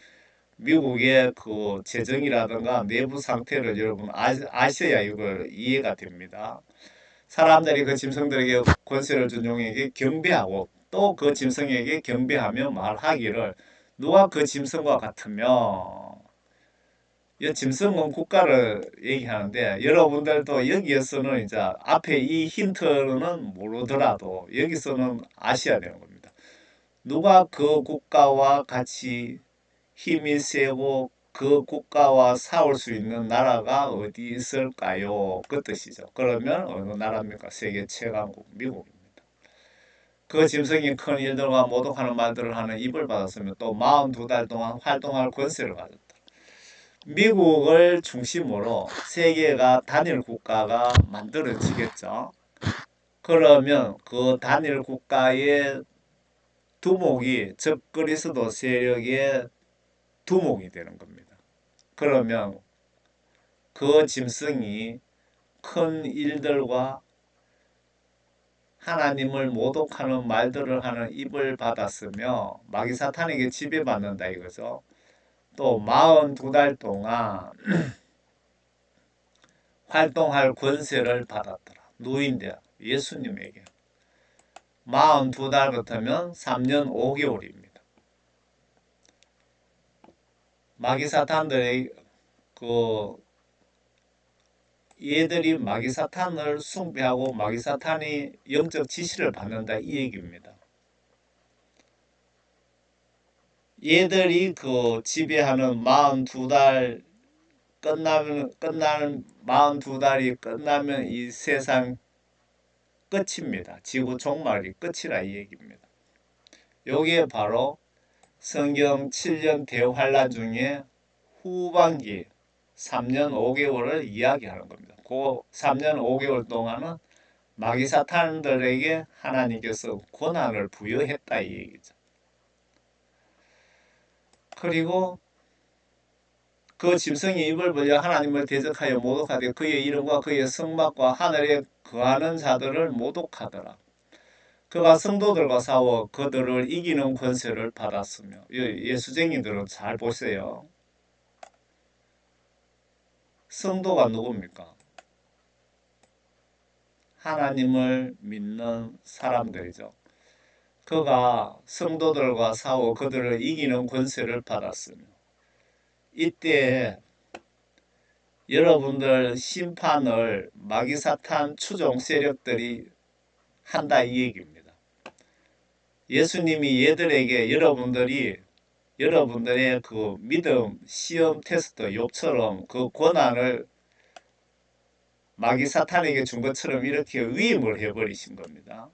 미국의 그 재정이라든가 내부 상태를 여러분 아셔야 이걸 이해가 됩니다. 사람들이 그 짐승들에게 권세를 준 용에게 경배하고 또 그 짐승에게 경배하며 말하기를 누가 그 짐승과 같으며 이 짐승은 국가를 얘기하는데 여러분들도 여기에서는 이제 앞에 이 힌트는 모르더라도 여기서는 아셔야 되는 겁니다. 누가 그 국가와 같이 힘이 세고 그 국가와 싸울 수 있는 나라가 어디 있을까요? 그 뜻이죠. 그러면 어느 나라입니까? 세계 최강국 미국입니다. 그 짐승이 큰 일들과 모독하는 말들을 하는 입을 받았으며 또 42달 동안 활동할 권세를 가졌다. 미국을 중심으로 세계가 단일 국가가 만들어지겠죠. 그러면 그 단일 국가의 두목이 즉 그리스도 세력의 두목이 되는 겁니다. 그러면 그 짐승이 큰 일들과 하나님을 모독하는 말들을 하는 입을 받았으며 마귀 사탄에게 지배받는다 이거죠. 또 42달 동안 활동할 권세를 받았더라. 누구인데? 예수님에게. 42달 같으면 3년 5개월입니다. 마귀 사탄들의 그 얘들이 마귀 사탄을 숭배하고 마귀 사탄이 영적 지시를 받는다 이 얘기입니다. 얘들이 그 지배하는 42달 끝나는 42달이 끝나면 이 세상 끝입니다. 지구 종말이 끝이라 이 얘기입니다. 여기에 바로 성경 7년 대환란 중에 후반기 3년 5개월을 이야기하는 겁니다. 그 3년 5개월 동안은 마귀 사탄들에게 하나님께서 권한을 부여했다 이 얘기죠. 그리고 그 짐승이 입을 벌려 하나님을 대적하여 모독하되 그의 이름과 그의 성막과 하늘에 거하는 자들을 모독하더라. 그가 성도들과 싸워 그들을 이기는 권세를 받았으며 예수쟁이들은 잘 보세요. 성도가 누굽니까? 하나님을 믿는 사람들이죠. 그가 성도들과 싸워 그들을 이기는 권세를 받았으며 이때 여러분들 심판을 마귀사탄 추종 세력들이 한다 이 얘기입니다. 예수님이 얘들에게 여러분들의 그 믿음 시험 테스트 욥처럼 그 권한을 마귀 사탄에게 준 것처럼 이렇게 위임을 해버리신 겁니다.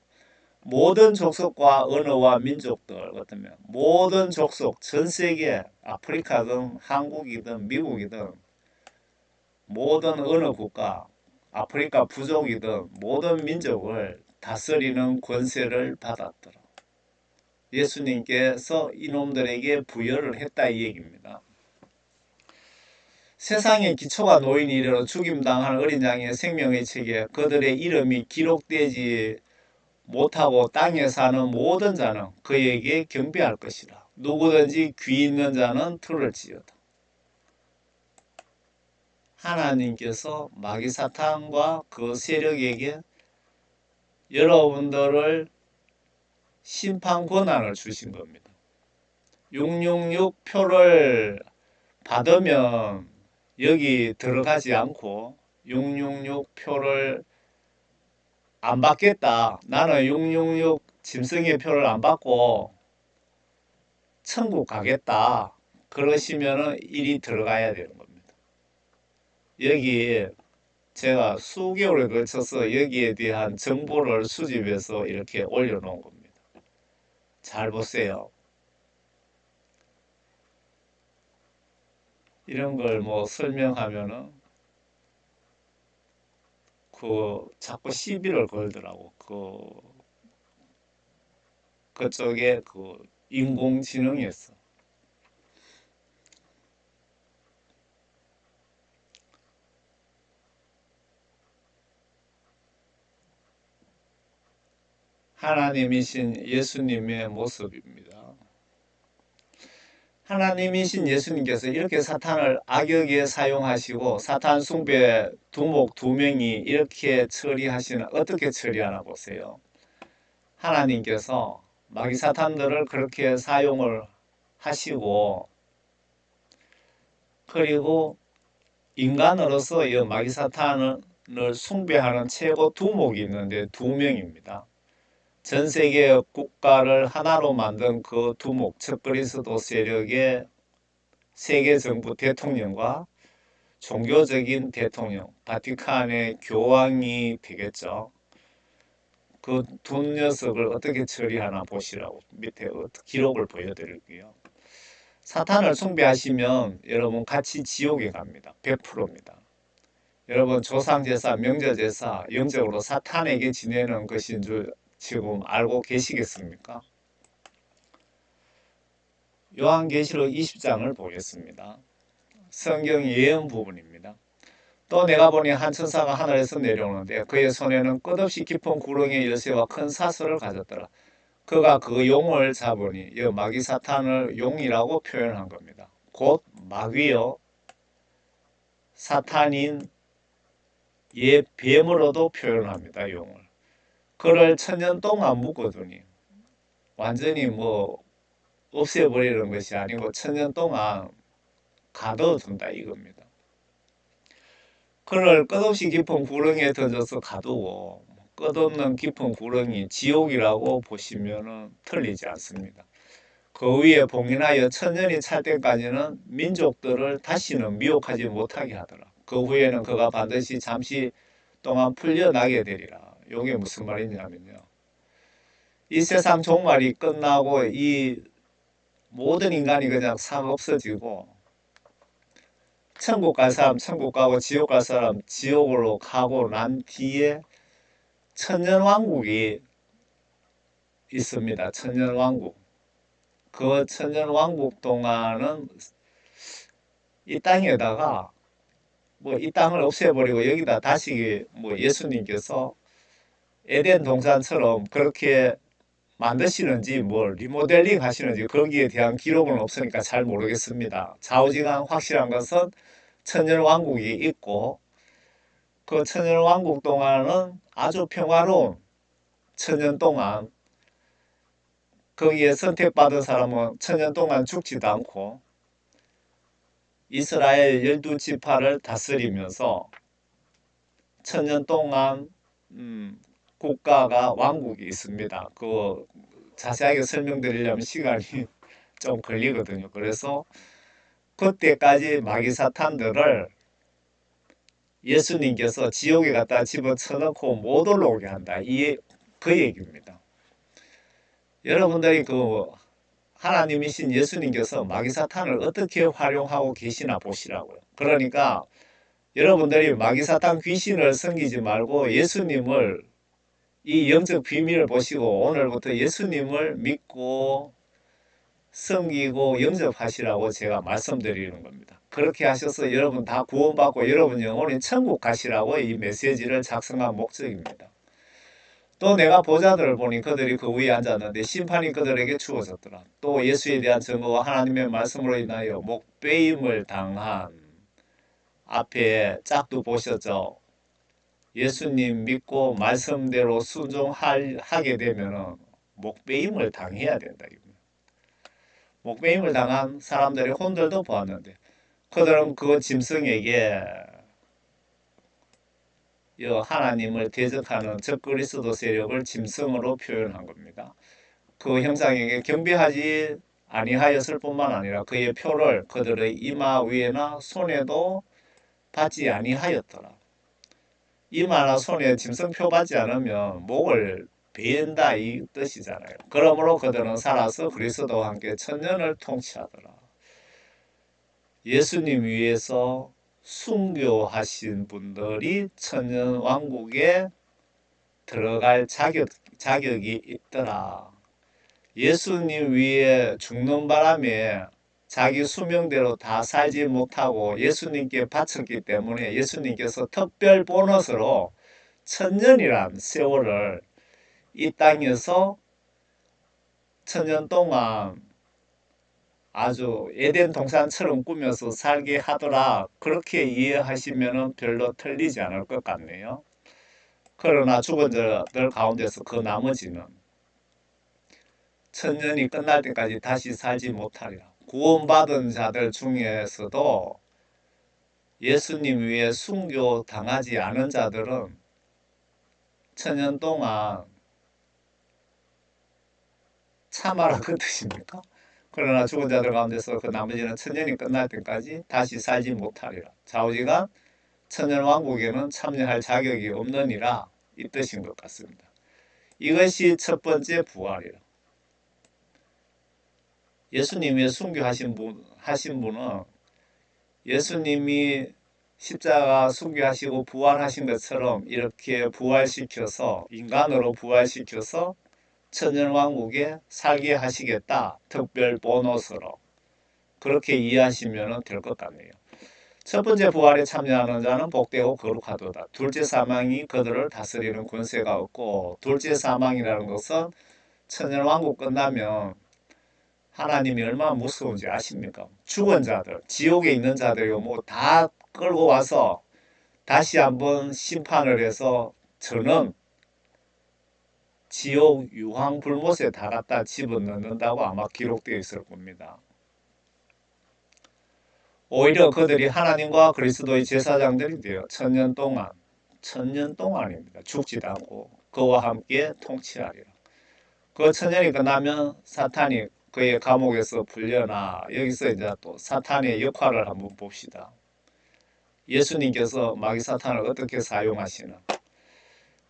모든 족속과 언어와 민족들 같으면 모든 족속 전 세계 아프리카든 한국이든 미국이든 모든 어느 국가 아프리카 부족이든 모든 민족을 다스리는 권세를 받았더라. 예수님께서 이놈들에게 부여를 했다 이 얘기입니다. 세상의 기초가 놓인 이래로 죽임당한 어린 양의 생명의 책에 그들의 이름이 기록되지 못하고 땅에 사는 모든 자는 그에게 경배할 것이라. 누구든지 귀 있는 자는 들을지어다. 하나님께서 마귀사탄과 그 세력에게 여러분들을 심판 권한을 주신 겁니다. 666 표를 받으면 여기 들어가지 않고 666 표를 안 받겠다. 나는 666 짐승의 표를 안 받고 천국 가겠다. 그러시면은 일이 들어가야 되는 겁니다. 여기 제가 수개월에 걸쳐서 여기에 대한 정보를 수집해서 이렇게 올려놓은 겁니다. 잘 보세요. 이런 걸 뭐 설명하면은 자꾸 시비를 걸더라고. 그쪽에 인공지능에서. 하나님이신 예수님의 모습입니다. 하나님이신 예수님께서 이렇게 사탄을 악역에 사용하시고 사탄 숭배 두목 두 명이 이렇게 처리하시는 어떻게 처리하나 보세요. 하나님께서 마귀 사탄들을 그렇게 사용을 하시고 그리고 인간으로서 이 마귀 사탄을 숭배하는 최고 두목이 있는데 두 명입니다. 전 세계 국가를 하나로 만든 그 두목, 첫 그리스도 세력의 세계 정부 대통령과 종교적인 대통령, 바티칸의 교황이 되겠죠. 그 두 녀석을 어떻게 처리하나 보시라고 밑에 기록을 보여드릴게요. 사탄을 숭배하시면 여러분 같이 지옥에 갑니다. 100%입니다. 여러분 조상제사, 명절제사 영적으로 사탄에게 지내는 것인 줄 지금 알고 계시겠습니까? 요한계시록 20장을 보겠습니다. 성경 예언 부분입니다. 또 내가 보니 한 천사가 하늘에서 내려오는데 그의 손에는 끝없이 깊은 구렁이의 열쇠와 큰 사슬을 가졌더라. 그가 그 용을 잡으니 이 마귀 사탄을 용이라고 표현한 겁니다. 곧 마귀요 사탄인 예 뱀으로도 표현합니다. 용을. 그를 천년 동안 묶어두니 완전히 뭐 없애버리는 것이 아니고 천년 동안 가둬둔다 이겁니다. 그를 끝없이 깊은 구렁이에 던져서 가두고 끝없는 깊은 구렁이 지옥이라고 보시면 틀리지 않습니다. 그 위에 봉인하여 천년이 찰 때까지는 민족들을 다시는 미혹하지 못하게 하더라. 그 후에는 그가 반드시 잠시 동안 풀려나게 되리라. 이게 무슨 말이냐면요. 이 세상 종말이 끝나고 이 모든 인간이 그냥 싹 없어지고 천국 갈 사람 천국 가고 지옥 갈 사람 지옥으로 가고 난 뒤에 천년왕국이 있습니다. 천년왕국. 그 천년왕국 동안은 이 땅에다가 뭐 이 땅을 없애버리고 여기다 다시 뭐 예수님께서 에덴 동산처럼 그렇게 만드시는지 뭘 리모델링 하시는지 거기에 대한 기록은 없으니까 잘 모르겠습니다. 좌우지간 확실한 것은 천년왕국이 있고 그 천년왕국 동안은 아주 평화로운 천년 동안 거기에 선택받은 사람은 천년 동안 죽지도 않고 이스라엘 12지파를 다스리면서 천년 동안 국가가 왕국이 있습니다. 그 자세하게 설명드리려면 시간이 좀 걸리거든요. 그래서 그때까지 마귀 사탄들을 예수님께서 지옥에 갖다 집어쳐넣고 못 올라오게 한다. 그 얘기입니다. 여러분들이 하나님이신 예수님께서 마귀 사탄을 어떻게 활용하고 계시나 보시라고요. 그러니까 여러분들이 마귀 사탄 귀신을 섬기지 말고 예수님을 이 영적 비밀을 보시고 오늘부터 예수님을 믿고 섬기고 영접하시라고 제가 말씀드리는 겁니다. 그렇게 하셔서 여러분 다 구원받고 여러분 영혼이 천국 가시라고 이 메시지를 작성한 목적입니다. 또 내가 보자들을 보니 그들이 그 위에 앉았는데 심판이 그들에게 주어졌더라. 또 예수에 대한 증거와 하나님의 말씀으로 인하여 목배임을 당한 앞에 짝도 보셨죠? 예수님 믿고 말씀대로 순종하게 되면 목배임을 당해야 된다. 목배임을 당한 사람들의 혼들도 보았는데 그들은 그 짐승에게 하나님을 대적하는 적그리스도 세력을 짐승으로 표현한 겁니다. 그 형상에게 경배하지 아니하였을 뿐만 아니라 그의 표를 그들의 이마 위에나 손에도 받지 아니하였더라. 이마나 손에 짐승표 받지 않으면 목을 베인다 이 뜻이잖아요. 그러므로 그들은 살아서 그리스도와 함께 천년을 통치하더라. 예수님 위해서 순교하신 분들이 천년왕국에 들어갈 자격이 있더라. 예수님 위에 죽는 바람에 자기 수명대로 다 살지 못하고 예수님께 바쳤기 때문에 예수님께서 특별 보너스로 천년이란 세월을 이 땅에서 천년 동안 아주 에덴 동산처럼 꾸며서 살게 하더라. 그렇게 이해하시면 별로 틀리지 않을 것 같네요. 그러나 죽은 자들 가운데서 그 나머지는 천년이 끝날 때까지 다시 살지 못하리라. 구원받은 자들 중에서도 예수님 위에 순교 당하지 않은 자들은 천년 동안 참아라 그 뜻입니까? 그러나 죽은 자들 가운데서 그 나머지는 천년이 끝날 때까지 다시 살지 못하리라. 좌우지간 천년왕국에는 참여할 자격이 없느니라 이 뜻인 것 같습니다. 이것이 첫 번째 부활이라. 예수님이 순교하신 분은 예수님이 십자가 순교하시고 부활하신 것처럼 이렇게 부활시켜서 인간으로 부활시켜서 천년왕국에 살게 하시겠다. 특별 보너스로. 그렇게 이해하시면 될 것 같네요. 첫 번째 부활에 참여하는 자는 복되고 거룩하도다. 둘째 사망이 그들을 다스리는 권세가 없고 둘째 사망이라는 것은 천년왕국 끝나면 하나님이 얼마나 무서운지 아십니까? 죽은 자들, 지옥에 있는 자들이요 뭐 다 끌고 와서 다시 한번 심판을 해서 저는 지옥 유황 불못에 다 갖다 집어넣는다고 아마 기록되어 있을 겁니다. 오히려 그들이 하나님과 그리스도의 제사장들이 되어 천년 동안입니다. 죽지도 않고 그와 함께 통치하리라. 그 천년이 끝나면 사탄이 그의 감옥에서 풀려나 여기서 이제 또 사탄의 역할을 한번 봅시다. 예수님께서 마귀 사탄을 어떻게 사용하시나?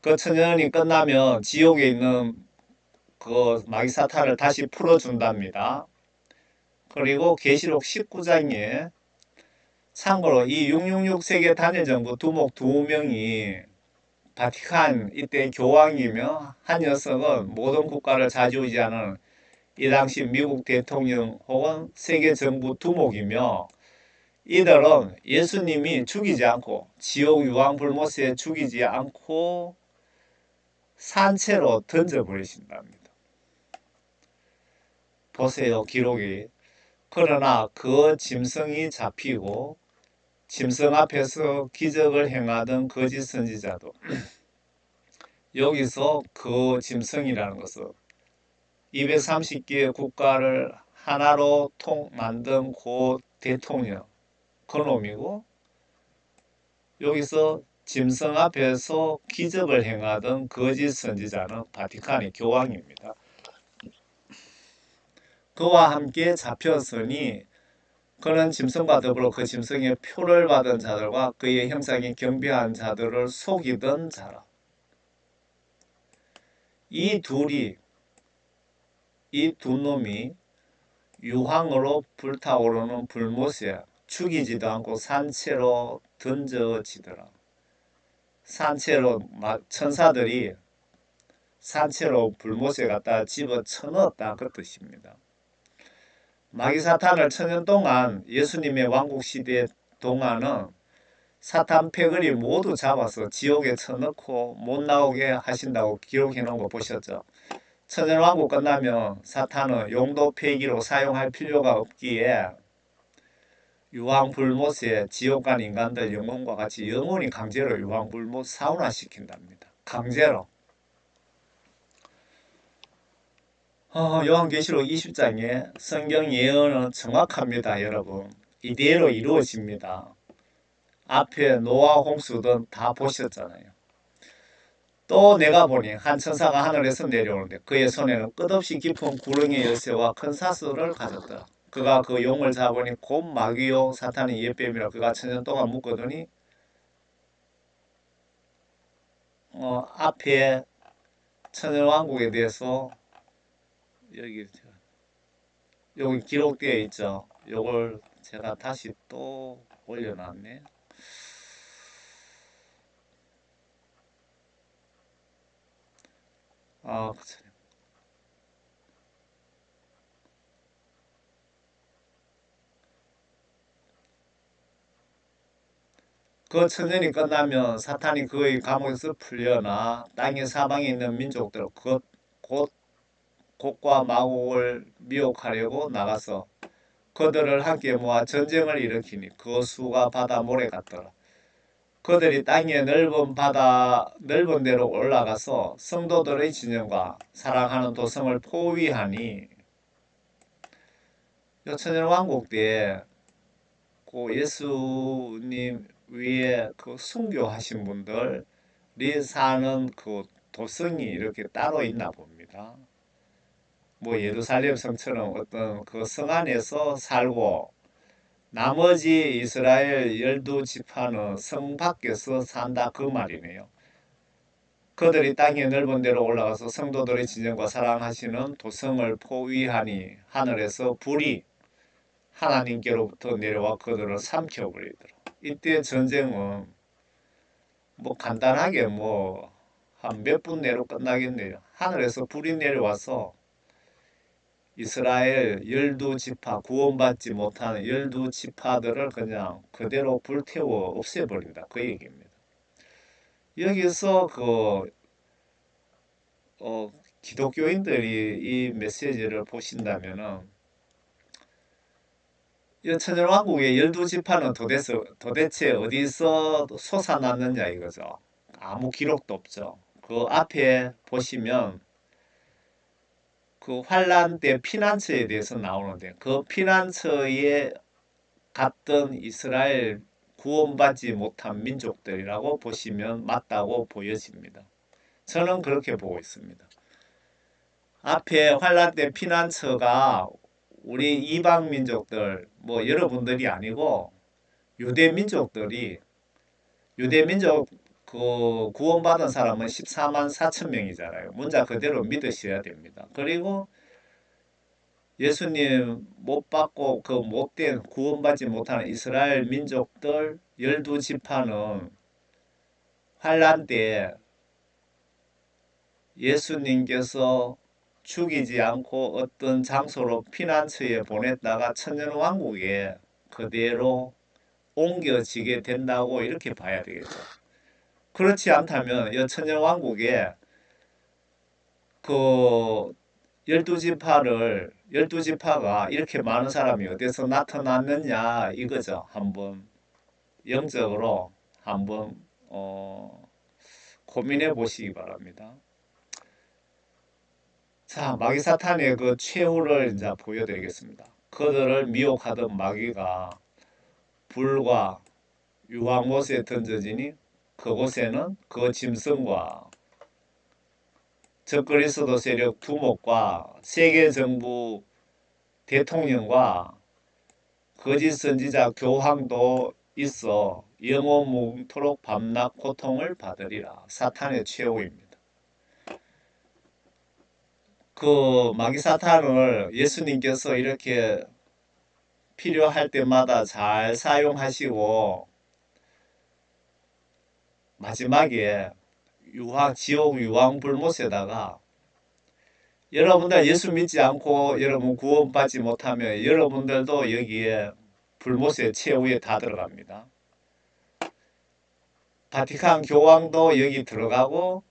그 천년이 끝나면 지옥에 있는 그 마귀 사탄을 다시 풀어준답니다. 그리고 계시록 19장에 참고로 이 666 세계 단일정부 두목 두 명이 바티칸 이때 교황이며 한 녀석은 모든 국가를 좌지우지하는 이 당시 미국 대통령 혹은 세계 정부 두목이며 이들은 예수님이 죽이지 않고 지옥 유황 불못에 죽이지 않고 산채로 던져버리신답니다. 보세요 기록이. 그러나 그 짐승이 잡히고 짐승 앞에서 기적을 행하던 거짓 선지자도 여기서 그 짐승이라는 것은 230개의 국가를 하나로 만든 고 대통령 그놈이고 여기서 짐승 앞에서 기적을 행하던 거짓 선지자는 바티칸의 교황입니다. 그와 함께 잡혔으니 그는 짐승과 더불어 그 짐승의 표를 받은 자들과 그의 형상에 경배한 자들을 속이던 자라. 이 두 놈이 유황으로 불타오르는 불못에 죽이지도 않고 산채로 던져지더라. 산채로 천사들이 산채로 불못에 갖다 집어쳐넣었다 그 뜻입니다. 마귀 사탄을 천년 동안 예수님의 왕국 시대 동안은 사탄 패거리 모두 잡아서 지옥에 쳐넣고 못 나오게 하신다고 기록해 놓은 거 보셨죠? 천년왕국 끝나면 사탄은 용도 폐기로 사용할 필요가 없기에 유황불못에 지옥 간 인간들 영혼과 같이 영원히 강제로 유황불못 사우나 시킨답니다. 강제로. 요한계시록 20장에 성경 예언은 정확합니다, 여러분. 이대로 이루어집니다. 앞에 노아 홍수든 다 보셨잖아요. 또 내가 보니 한 천사가 하늘에서 내려오는데 그의 손에는 끝없이 깊은 구렁이의 열쇠와 큰 사슬을 가졌더라. 그가 그 용을 잡으니 곧 마귀요 사탄의 옛뱀이라 그가 천년 동안 묶거더니 앞에 천년왕국에 대해서 여기 기록되어 있죠. 요걸 제가 다시 또 올려놨네. 그 천년이 끝나면 사탄이 그의 감옥에서 풀려나 땅의 사방에 있는 민족들 곧 곡과 마곡을 미혹하려고 나가서 그들을 함께 모아 전쟁을 일으키니 그 수가 바다 모래 같더라. 그들이 땅의 넓은 데로 올라가서 성도들의 진영과 사랑하는 도성을 포위하니 천년왕국 때에 그 예수님 위에 그 순교하신 분들이 사는 그 도성이 이렇게 따로 있나 봅니다. 뭐 예루살렘 성처럼 어떤 그 성 안에서 살고 나머지 이스라엘 12지파는 성 밖에서 산다 그 말이네요. 그들이 땅의 넓은 데로 올라가서 성도들의 진정과 사랑하시는 도성을 포위하니 하늘에서 불이 하나님께로부터 내려와 그들을 삼켜버리더라. 이때 전쟁은 뭐 간단하게 뭐 한 몇 분 내로 끝나겠네요. 하늘에서 불이 내려와서 이스라엘 12지파 구원받지 못하는 12지파들을 그냥 그대로 불태워 없애버린다 그 얘기입니다. 여기서 기독교인들이 이 메시지를 보신다면은 천년왕국의 12지파는 도대체 어디서 솟아났느냐 이거죠. 아무 기록도 없죠. 그 앞에 보시면 그 환란 때 피난처에 대해서 나오는데 그 피난처에 갔던 이스라엘 구원받지 못한 민족들이라고 보시면 맞다고 보여집니다. 저는 그렇게 보고 있습니다. 앞에 환란 때 피난처가 우리 이방 민족들 뭐 여러분들이 아니고 유대 민족 그 구원받은 사람은 14만 4천 명이잖아요. 문자 그대로 믿으셔야 됩니다. 그리고 예수님 못 받고 그 못된 구원받지 못하는 이스라엘 민족들 12지파는 환란 때 예수님께서 죽이지 않고 어떤 장소로 피난처에 보냈다가 천년왕국에 그대로 옮겨지게 된다고 이렇게 봐야 되겠죠. 그렇지 않다면 이 천년왕국에 그 12지파가 이렇게 많은 사람이 어디서 나타났느냐 이거죠. 한번 영적으로 한번 고민해 보시기 바랍니다. 자, 마귀 사탄의 그 최후를 이제 보여드리겠습니다. 그들을 미혹하던 마귀가 불과 유황못에 던져지니 그곳에는 그 짐승과 적그리스도 세력 두목과 세계정부 대통령과 거짓 선지자 교황도 있어 영원무토록 밤낮 고통을 받으리라. 사탄의 최후입니다. 그 마귀 사탄을 예수님께서 이렇게 필요할 때마다 잘 사용하시고 마지막에 지옥 유황불못에다가 여러분들 예수 믿지 않고 여러분 구원받지 못하면 여러분들도 여기에 불못의 최후에 다 들어갑니다. 바티칸 교황도 여기 들어가고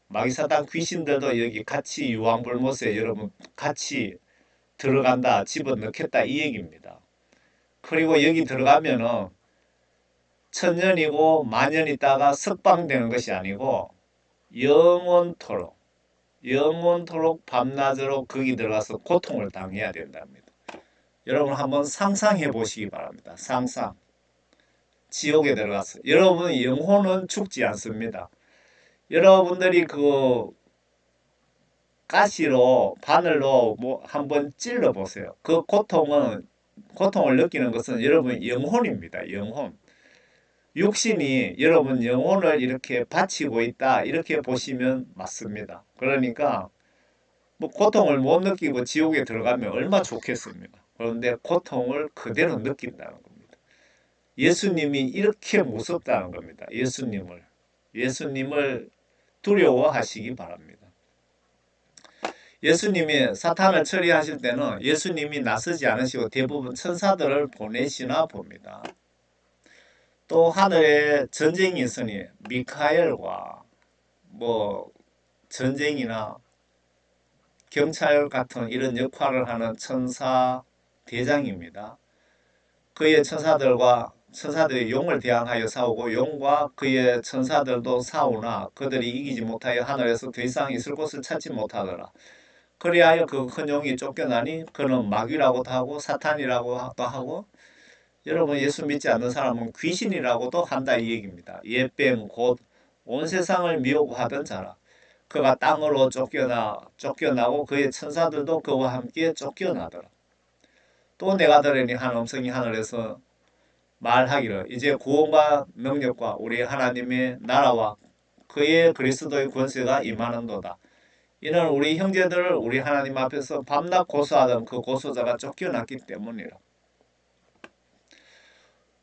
마귀사탄 귀신들도 여기 같이 유황불못에 여러분 같이 들어간다, 집어넣겠다 이 얘기입니다. 그리고 여기 들어가면은 천년이고 만년 있다가 석방되는 것이 아니고 영원토록 밤낮으로 거기 들어가서 고통을 당해야 된답니다. 여러분 한번 상상해 보시기 바랍니다. 상상. 지옥에 들어가서 여러분 영혼은 죽지 않습니다. 여러분들이 그 가시로 바늘로 뭐 한번 찔러 보세요. 그 고통을 느끼는 것은 여러분 영혼입니다. 영혼. 육신이 여러분 영혼을 이렇게 바치고 있다 이렇게 보시면 맞습니다. 그러니까 뭐 고통을 못 느끼고 지옥에 들어가면 얼마나 좋겠습니까? 그런데 고통을 그대로 느낀다는 겁니다. 예수님이 이렇게 무섭다는 겁니다. 예수님을 두려워하시기 바랍니다. 예수님이 사탄을 처리하실 때는 예수님이 나서지 않으시고 대부분 천사들을 보내시나 봅니다. 또 하늘에 전쟁이 있으니 미카엘과 뭐 전쟁이나 경찰 같은 이런 역할을 하는 천사 대장입니다. 그의 천사들이 용을 대항하여 싸우고 용과 그의 천사들도 싸우나 그들이 이기지 못하여 하늘에서 더 이상 있을 곳을 찾지 못하더라. 그리하여 그 큰 용이 쫓겨나니 그는 마귀라고도 하고 사탄이라고도 하고 여러분 예수 믿지 않는 사람은 귀신이라고도 한다 이 얘기입니다. 예뱀 곧 온 세상을 미혹하던 자라. 그가 땅으로 쫓겨나고 그의 천사들도 그와 함께 쫓겨나더라. 또 내가 들으니 한 음성이 하늘에서 말하기를 이제 구원과 능력과 우리 하나님의 나라와 그의 그리스도의 권세가 임하는도다. 이는 우리 형제들을 우리 하나님 앞에서 밤낮 고소하던 그 고소자가 쫓겨났기 때문이라.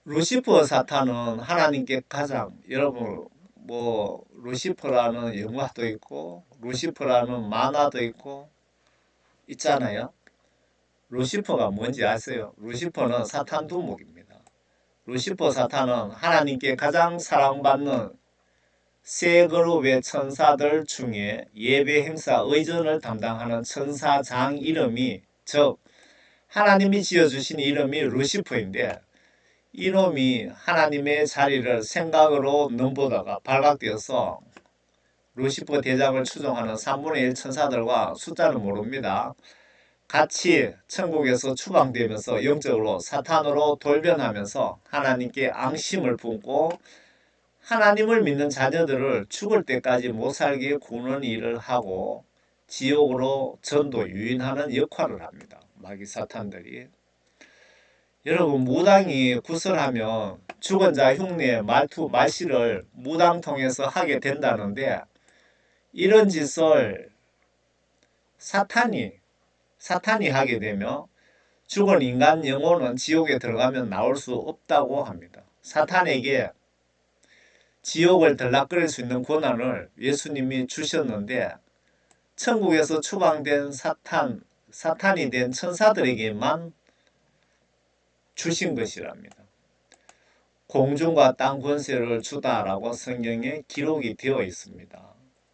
루시퍼 사탄은 하나님께 가장 여러분 뭐 루시퍼라는 영화도 있고 루시퍼라는 만화도 있고 있잖아요. 루시퍼가 뭔지 아세요? 루시퍼는 사탄 두목입니다. 루시퍼 사탄은 하나님께 가장 사랑받는 세 그룹의 천사들 중에 예배 행사 의전을 담당하는 천사장 이름이 즉 하나님이 지어주신 이름이 루시퍼인데 이놈이 하나님의 자리를 생각으로 넘보다가 발각되어서 루시퍼 대장을 추종하는 3분의 1 천사들과 숫자는 모릅니다. 같이 천국에서 추방되면서 영적으로 사탄으로 돌변하면서 하나님께 앙심을 품고 하나님을 믿는 자녀들을 죽을 때까지 못살게 구는 일을 하고 지옥으로 전도 유인하는 역할을 합니다. 마귀 사탄들이. 여러분 무당이 구설하면 죽은 자 흉내 말씨를 무당 통해서 하게 된다는데 이런 짓을 사탄이 하게 되며 죽은 인간 영혼은 지옥에 들어가면 나올 수 없다고 합니다. 사탄에게 지옥을 들락거릴 수 있는 권한을 예수님이 주셨는데 천국에서 추방된 사탄이 된 천사들에게만 주신 것이랍니다. 공중과 땅 권세를 주다라고 성경에 기록이 되어 있습니다.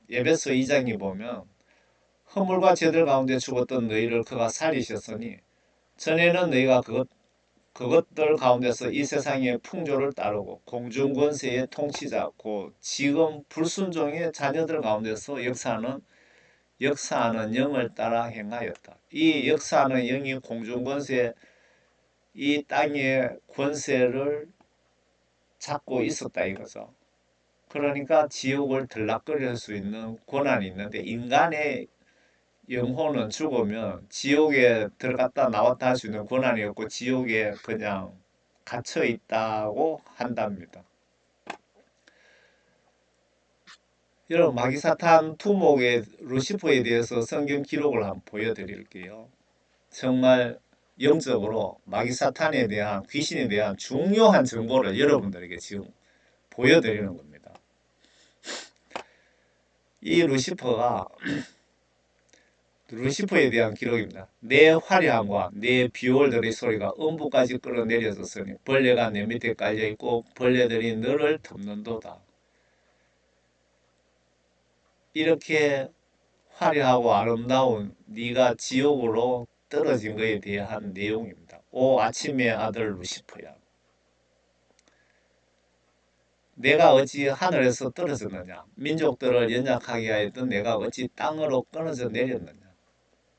에베소 2장에 보면 허물과 죄들 가운데 죽었던 너희를 그가 살리셨으니 전에는 너희가 그것들 가운데서 이 세상의 풍조를 따르고 공중 권세의 통치자 고 지금 불순종의 자녀들 가운데서 역사하는 영을 따라 행하였다. 이 역사하는 영이 공중 권세 이 땅의 권세를 잡고 있었다 이거죠. 그러니까 지옥을 들락거릴 수 있는 권한이 있는데 인간의 영혼은 죽으면 지옥에 들어갔다 나왔다 할 수 있는 권한이 없고 지옥에 그냥 갇혀 있다고 한답니다. 여러분 마귀사탄 두목의 루시퍼에 대해서 성경 기록을 한번 보여드릴게요. 정말 영적으로 마귀사탄에 대한 귀신에 대한 중요한 정보를 여러분들에게 지금 보여드리는 겁니다. 이 루시퍼가 루시퍼에 대한 기록입니다. 내 화려함과 내 비올들의 소리가 음부까지 끌어내려졌으니 벌레가 내 밑에 깔려있고 벌레들이 너를 덮는도다. 이렇게 화려하고 아름다운 네가 지옥으로 떨어진 것에 대한 내용입니다. 오 아침의 아들 루시퍼야. 내가 어찌 하늘에서 떨어졌느냐? 민족들을 연약하게 하였던 내가 어찌 땅으로 끊어져 내렸느냐?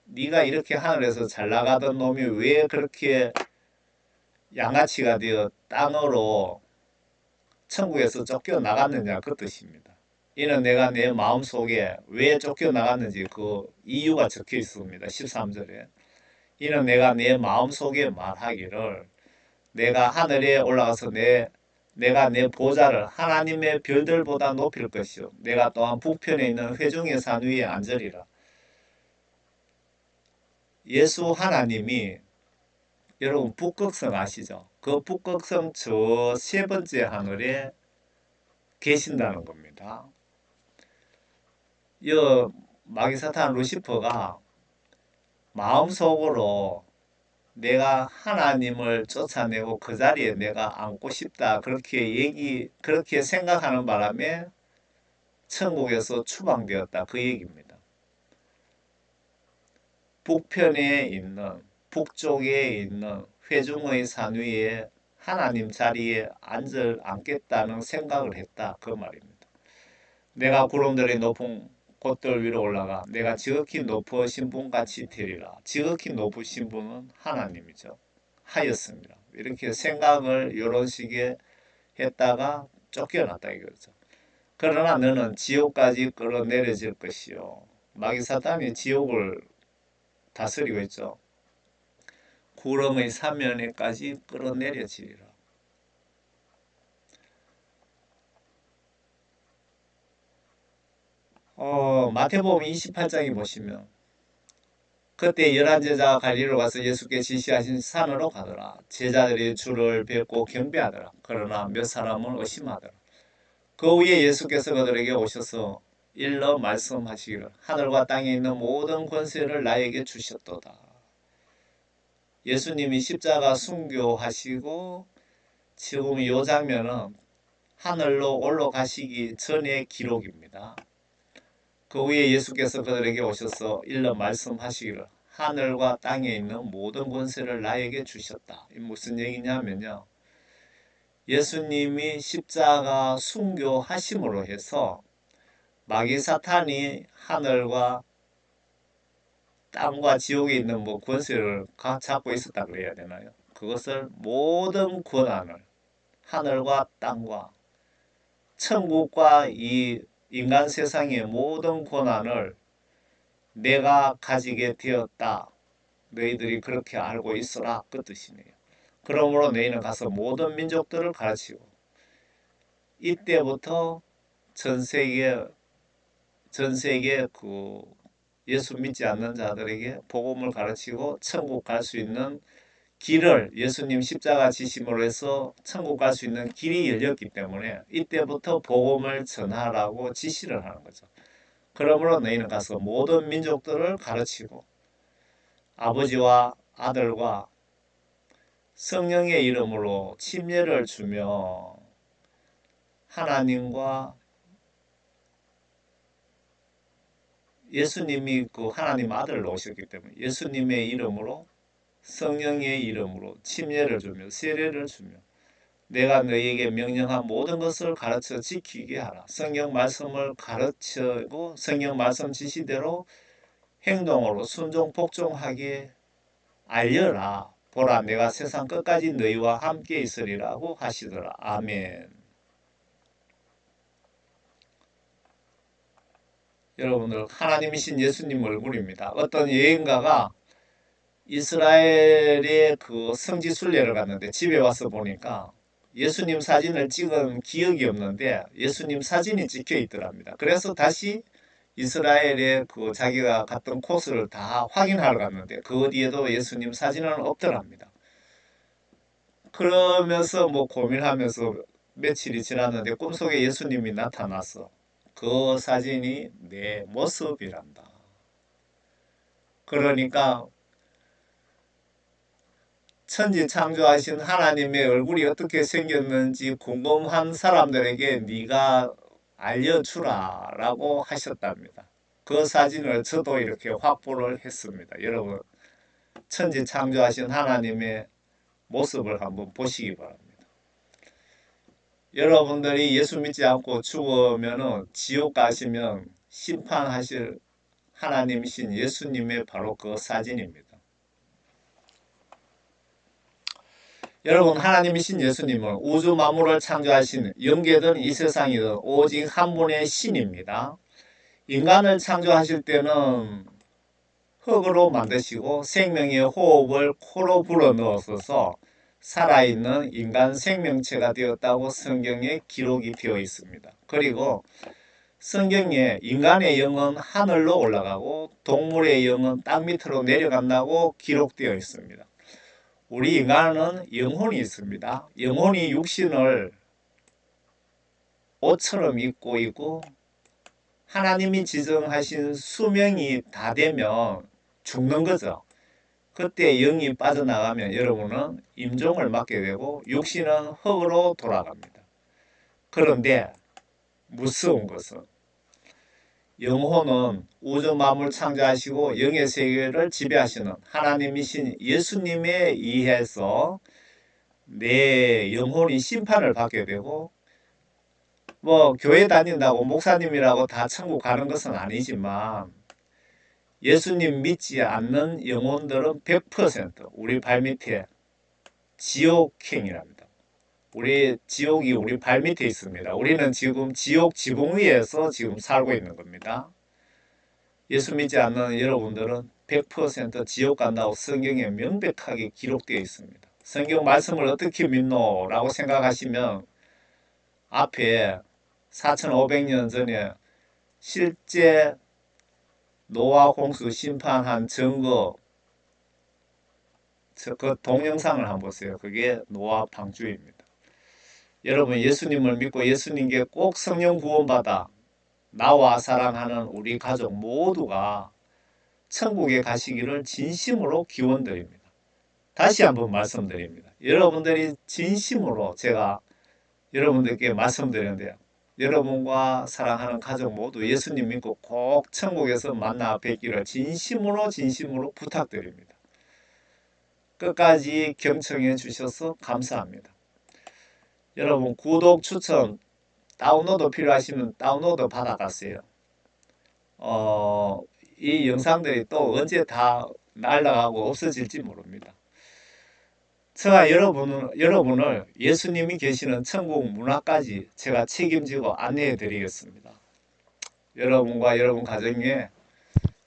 네가 이렇게 하늘에서 잘 나가던 놈이 왜 그렇게 양아치가 되어 땅으로 천국에서 쫓겨나갔느냐 그 뜻입니다. 이는 내가 내 마음속에 왜 쫓겨나갔는지 그 이유가 적혀 있습니다. 13절에 이는 내가 내 마음속에 말하기를 내가 하늘에 올라가서 내가 내 보좌를 하나님의 별들보다 높일 것이요 내가 또한 북편에 있는 회중의 산 위에 앉으리라. 예수 하나님이 여러분 북극성 아시죠? 그 북극성 저 세 번째 하늘에 계신다는 겁니다. 이 마귀사탄 루시퍼가 마음속으로 내가 하나님을 쫓아내고 그 자리에 내가 앉고 싶다 그렇게 생각하는 바람에 천국에서 추방되었다 그 얘기입니다. 북편에 있는 북쪽에 있는 회중의 산 위에 하나님 자리에 앉겠다는 생각을 했다 그 말입니다. 내가 구름들의 높은 곳들 위로 올라가 내가 지극히 높으신 분같이 되리라. 지극히 높으신 분은 하나님이죠. 하였습니다. 이렇게 생각을 이런 식의 했다가 쫓겨났다 이거죠. 그러나 너는 지옥까지 끌어내려질 것이요. 마귀 사탄이 지옥을 다스리고 있죠. 구름의 사면에까지 끌어내려지리라. 마태복음 28장에 보시면 그때 11제자가 갈릴리로 가서 예수께 지시하신 산으로 가더라. 제자들이 주를 뵙고 경배하더라. 그러나 몇 사람은 의심하더라. 그 후에 예수께서 그들에게 오셔서 일러 말씀하시기를 하늘과 땅에 있는 모든 권세를 나에게 주셨도다. 예수님이 십자가 순교하시고 지금 이 장면은 하늘로 올라가시기 전의 기록입니다. 그 후에 예수께서 그들에게 오셔서 일러 말씀하시기를 하늘과 땅에 있는 모든 권세를 나에게 주셨다. 무슨 얘기냐면요. 예수님이 십자가 순교하심으로 해서 마귀 사탄이 하늘과 땅과 지옥에 있는 뭐 권세를 잡고 있었다 그래야 되나요? 그것을 모든 권한을 하늘과 땅과 천국과 이 인간 세상의 모든 권한을 내가 가지게 되었다. 너희들이 그렇게 알고 있어라. 그 뜻이네요. 그러므로 너희는 가서 모든 민족들을 가르치고 이때부터 전 세계 그 예수 믿지 않는 자들에게 복음을 가르치고 천국 갈 수 있는 길을 예수님 십자가 지심으로 해서 천국 갈 수 있는 길이 열렸기 때문에 이때부터 복음을 전하라고 지시를 하는 거죠. 그러므로 너희는 가서 모든 민족들을 가르치고 아버지와 아들과 성령의 이름으로 침례를 주며 하나님과 예수님이 그 하나님 아들로 오셨기 때문에 예수님의 이름으로 성령의 이름으로 침례를 주며 세례를 주며 내가 너희에게 명령한 모든 것을 가르쳐 지키게 하라. 성경 말씀을 가르치고 성경 말씀 지시대로 행동으로 순종 복종하게 알려라. 보라 내가 세상 끝까지 너희와 함께 있으리라고 하시더라. 아멘. 여러분들 하나님이신 예수님 얼굴입니다. 어떤 여행가가 이스라엘의 그 성지 순례를 갔는데 집에 와서 보니까 예수님 사진을 찍은 기억이 없는데 예수님 사진이 찍혀 있더랍니다. 그래서 다시 이스라엘의 그 자기가 갔던 코스를 다 확인하러 갔는데 그 어디에도 예수님 사진은 없더랍니다. 그러면서 뭐 고민하면서 며칠이 지났는데 꿈속에 예수님이 나타났어. 그 사진이 내 모습이란다. 그러니까 천지 창조하신 하나님의 얼굴이 어떻게 생겼는지 궁금한 사람들에게 네가 알려주라 라고 하셨답니다. 그 사진을 저도 이렇게 확보를 했습니다. 여러분, 천지 창조하신 하나님의 모습을 한번 보시기 바랍니다. 여러분들이 예수 믿지 않고 죽으면 지옥 가시면 심판하실 하나님이신 예수님의 바로 그 사진입니다. 여러분, 하나님이신 예수님은 우주 만물을 창조하신 영계든 이 세상이든 오직 한 분의 신입니다. 인간을 창조하실 때는 흙으로 만드시고 생명의 호흡을 코로 불어넣어서 살아있는 인간 생명체가 되었다고 성경에 기록이 되어 있습니다. 그리고 성경에 인간의 영은 하늘로 올라가고 동물의 영은 땅 밑으로 내려간다고 기록되어 있습니다. 우리 인간은 영혼이 있습니다. 영혼이 육신을 옷처럼 입고 있고 하나님이 지정하신 수명이 다 되면 죽는 거죠. 그때 영이 빠져나가면 여러분은 임종을 맞게 되고 육신은 흙으로 돌아갑니다. 그런데 무서운 것은 영혼은 우주 만물 창조하시고 영의 세계를 지배하시는 하나님이신 예수님에 의해서 내 영혼이 심판을 받게 되고 뭐 교회 다닌다고 목사님이라고 다 천국 가는 것은 아니지만 예수님 믿지 않는 영혼들은 100% 우리 발밑에 지옥행이랍니다. 우리 지옥이 우리 발밑에 있습니다. 우리는 지금 지옥 지붕 위에서 지금 살고 있는 겁니다. 예수 믿지 않는 여러분들은 100% 지옥 간다고 성경에 명백하게 기록되어 있습니다. 성경 말씀을 어떻게 믿노? 라고 생각하시면 앞에 4500년 전에 실제 노아 홍수 심판한 증거 그 동영상을 한번 보세요. 그게 노아 방주입니다. 여러분 예수님을 믿고 예수님께 꼭 성령 구원받아 나와 사랑하는 우리 가족 모두가 천국에 가시기를 진심으로 기원드립니다. 다시 한번 말씀드립니다. 여러분들이 진심으로 제가 여러분들께 말씀드리는데요. 여러분과 사랑하는 가족 모두 예수님 믿고 꼭 천국에서 만나 뵙기를 진심으로 부탁드립니다. 끝까지 경청해 주셔서 감사합니다. 여러분 구독, 추천, 다운로드 필요하시면 다운로드 받아가세요. 이 영상들이 또 언제 다 날아가고 없어질지 모릅니다. 제가 여러분을 예수님이 계시는 천국 문화까지 제가 책임지고 안내해 드리겠습니다. 여러분과 여러분 가정에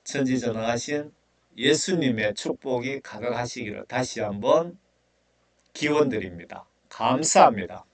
천지전능하신 예수님의 축복이 가득하시기를 다시 한번 기원드립니다. 감사합니다.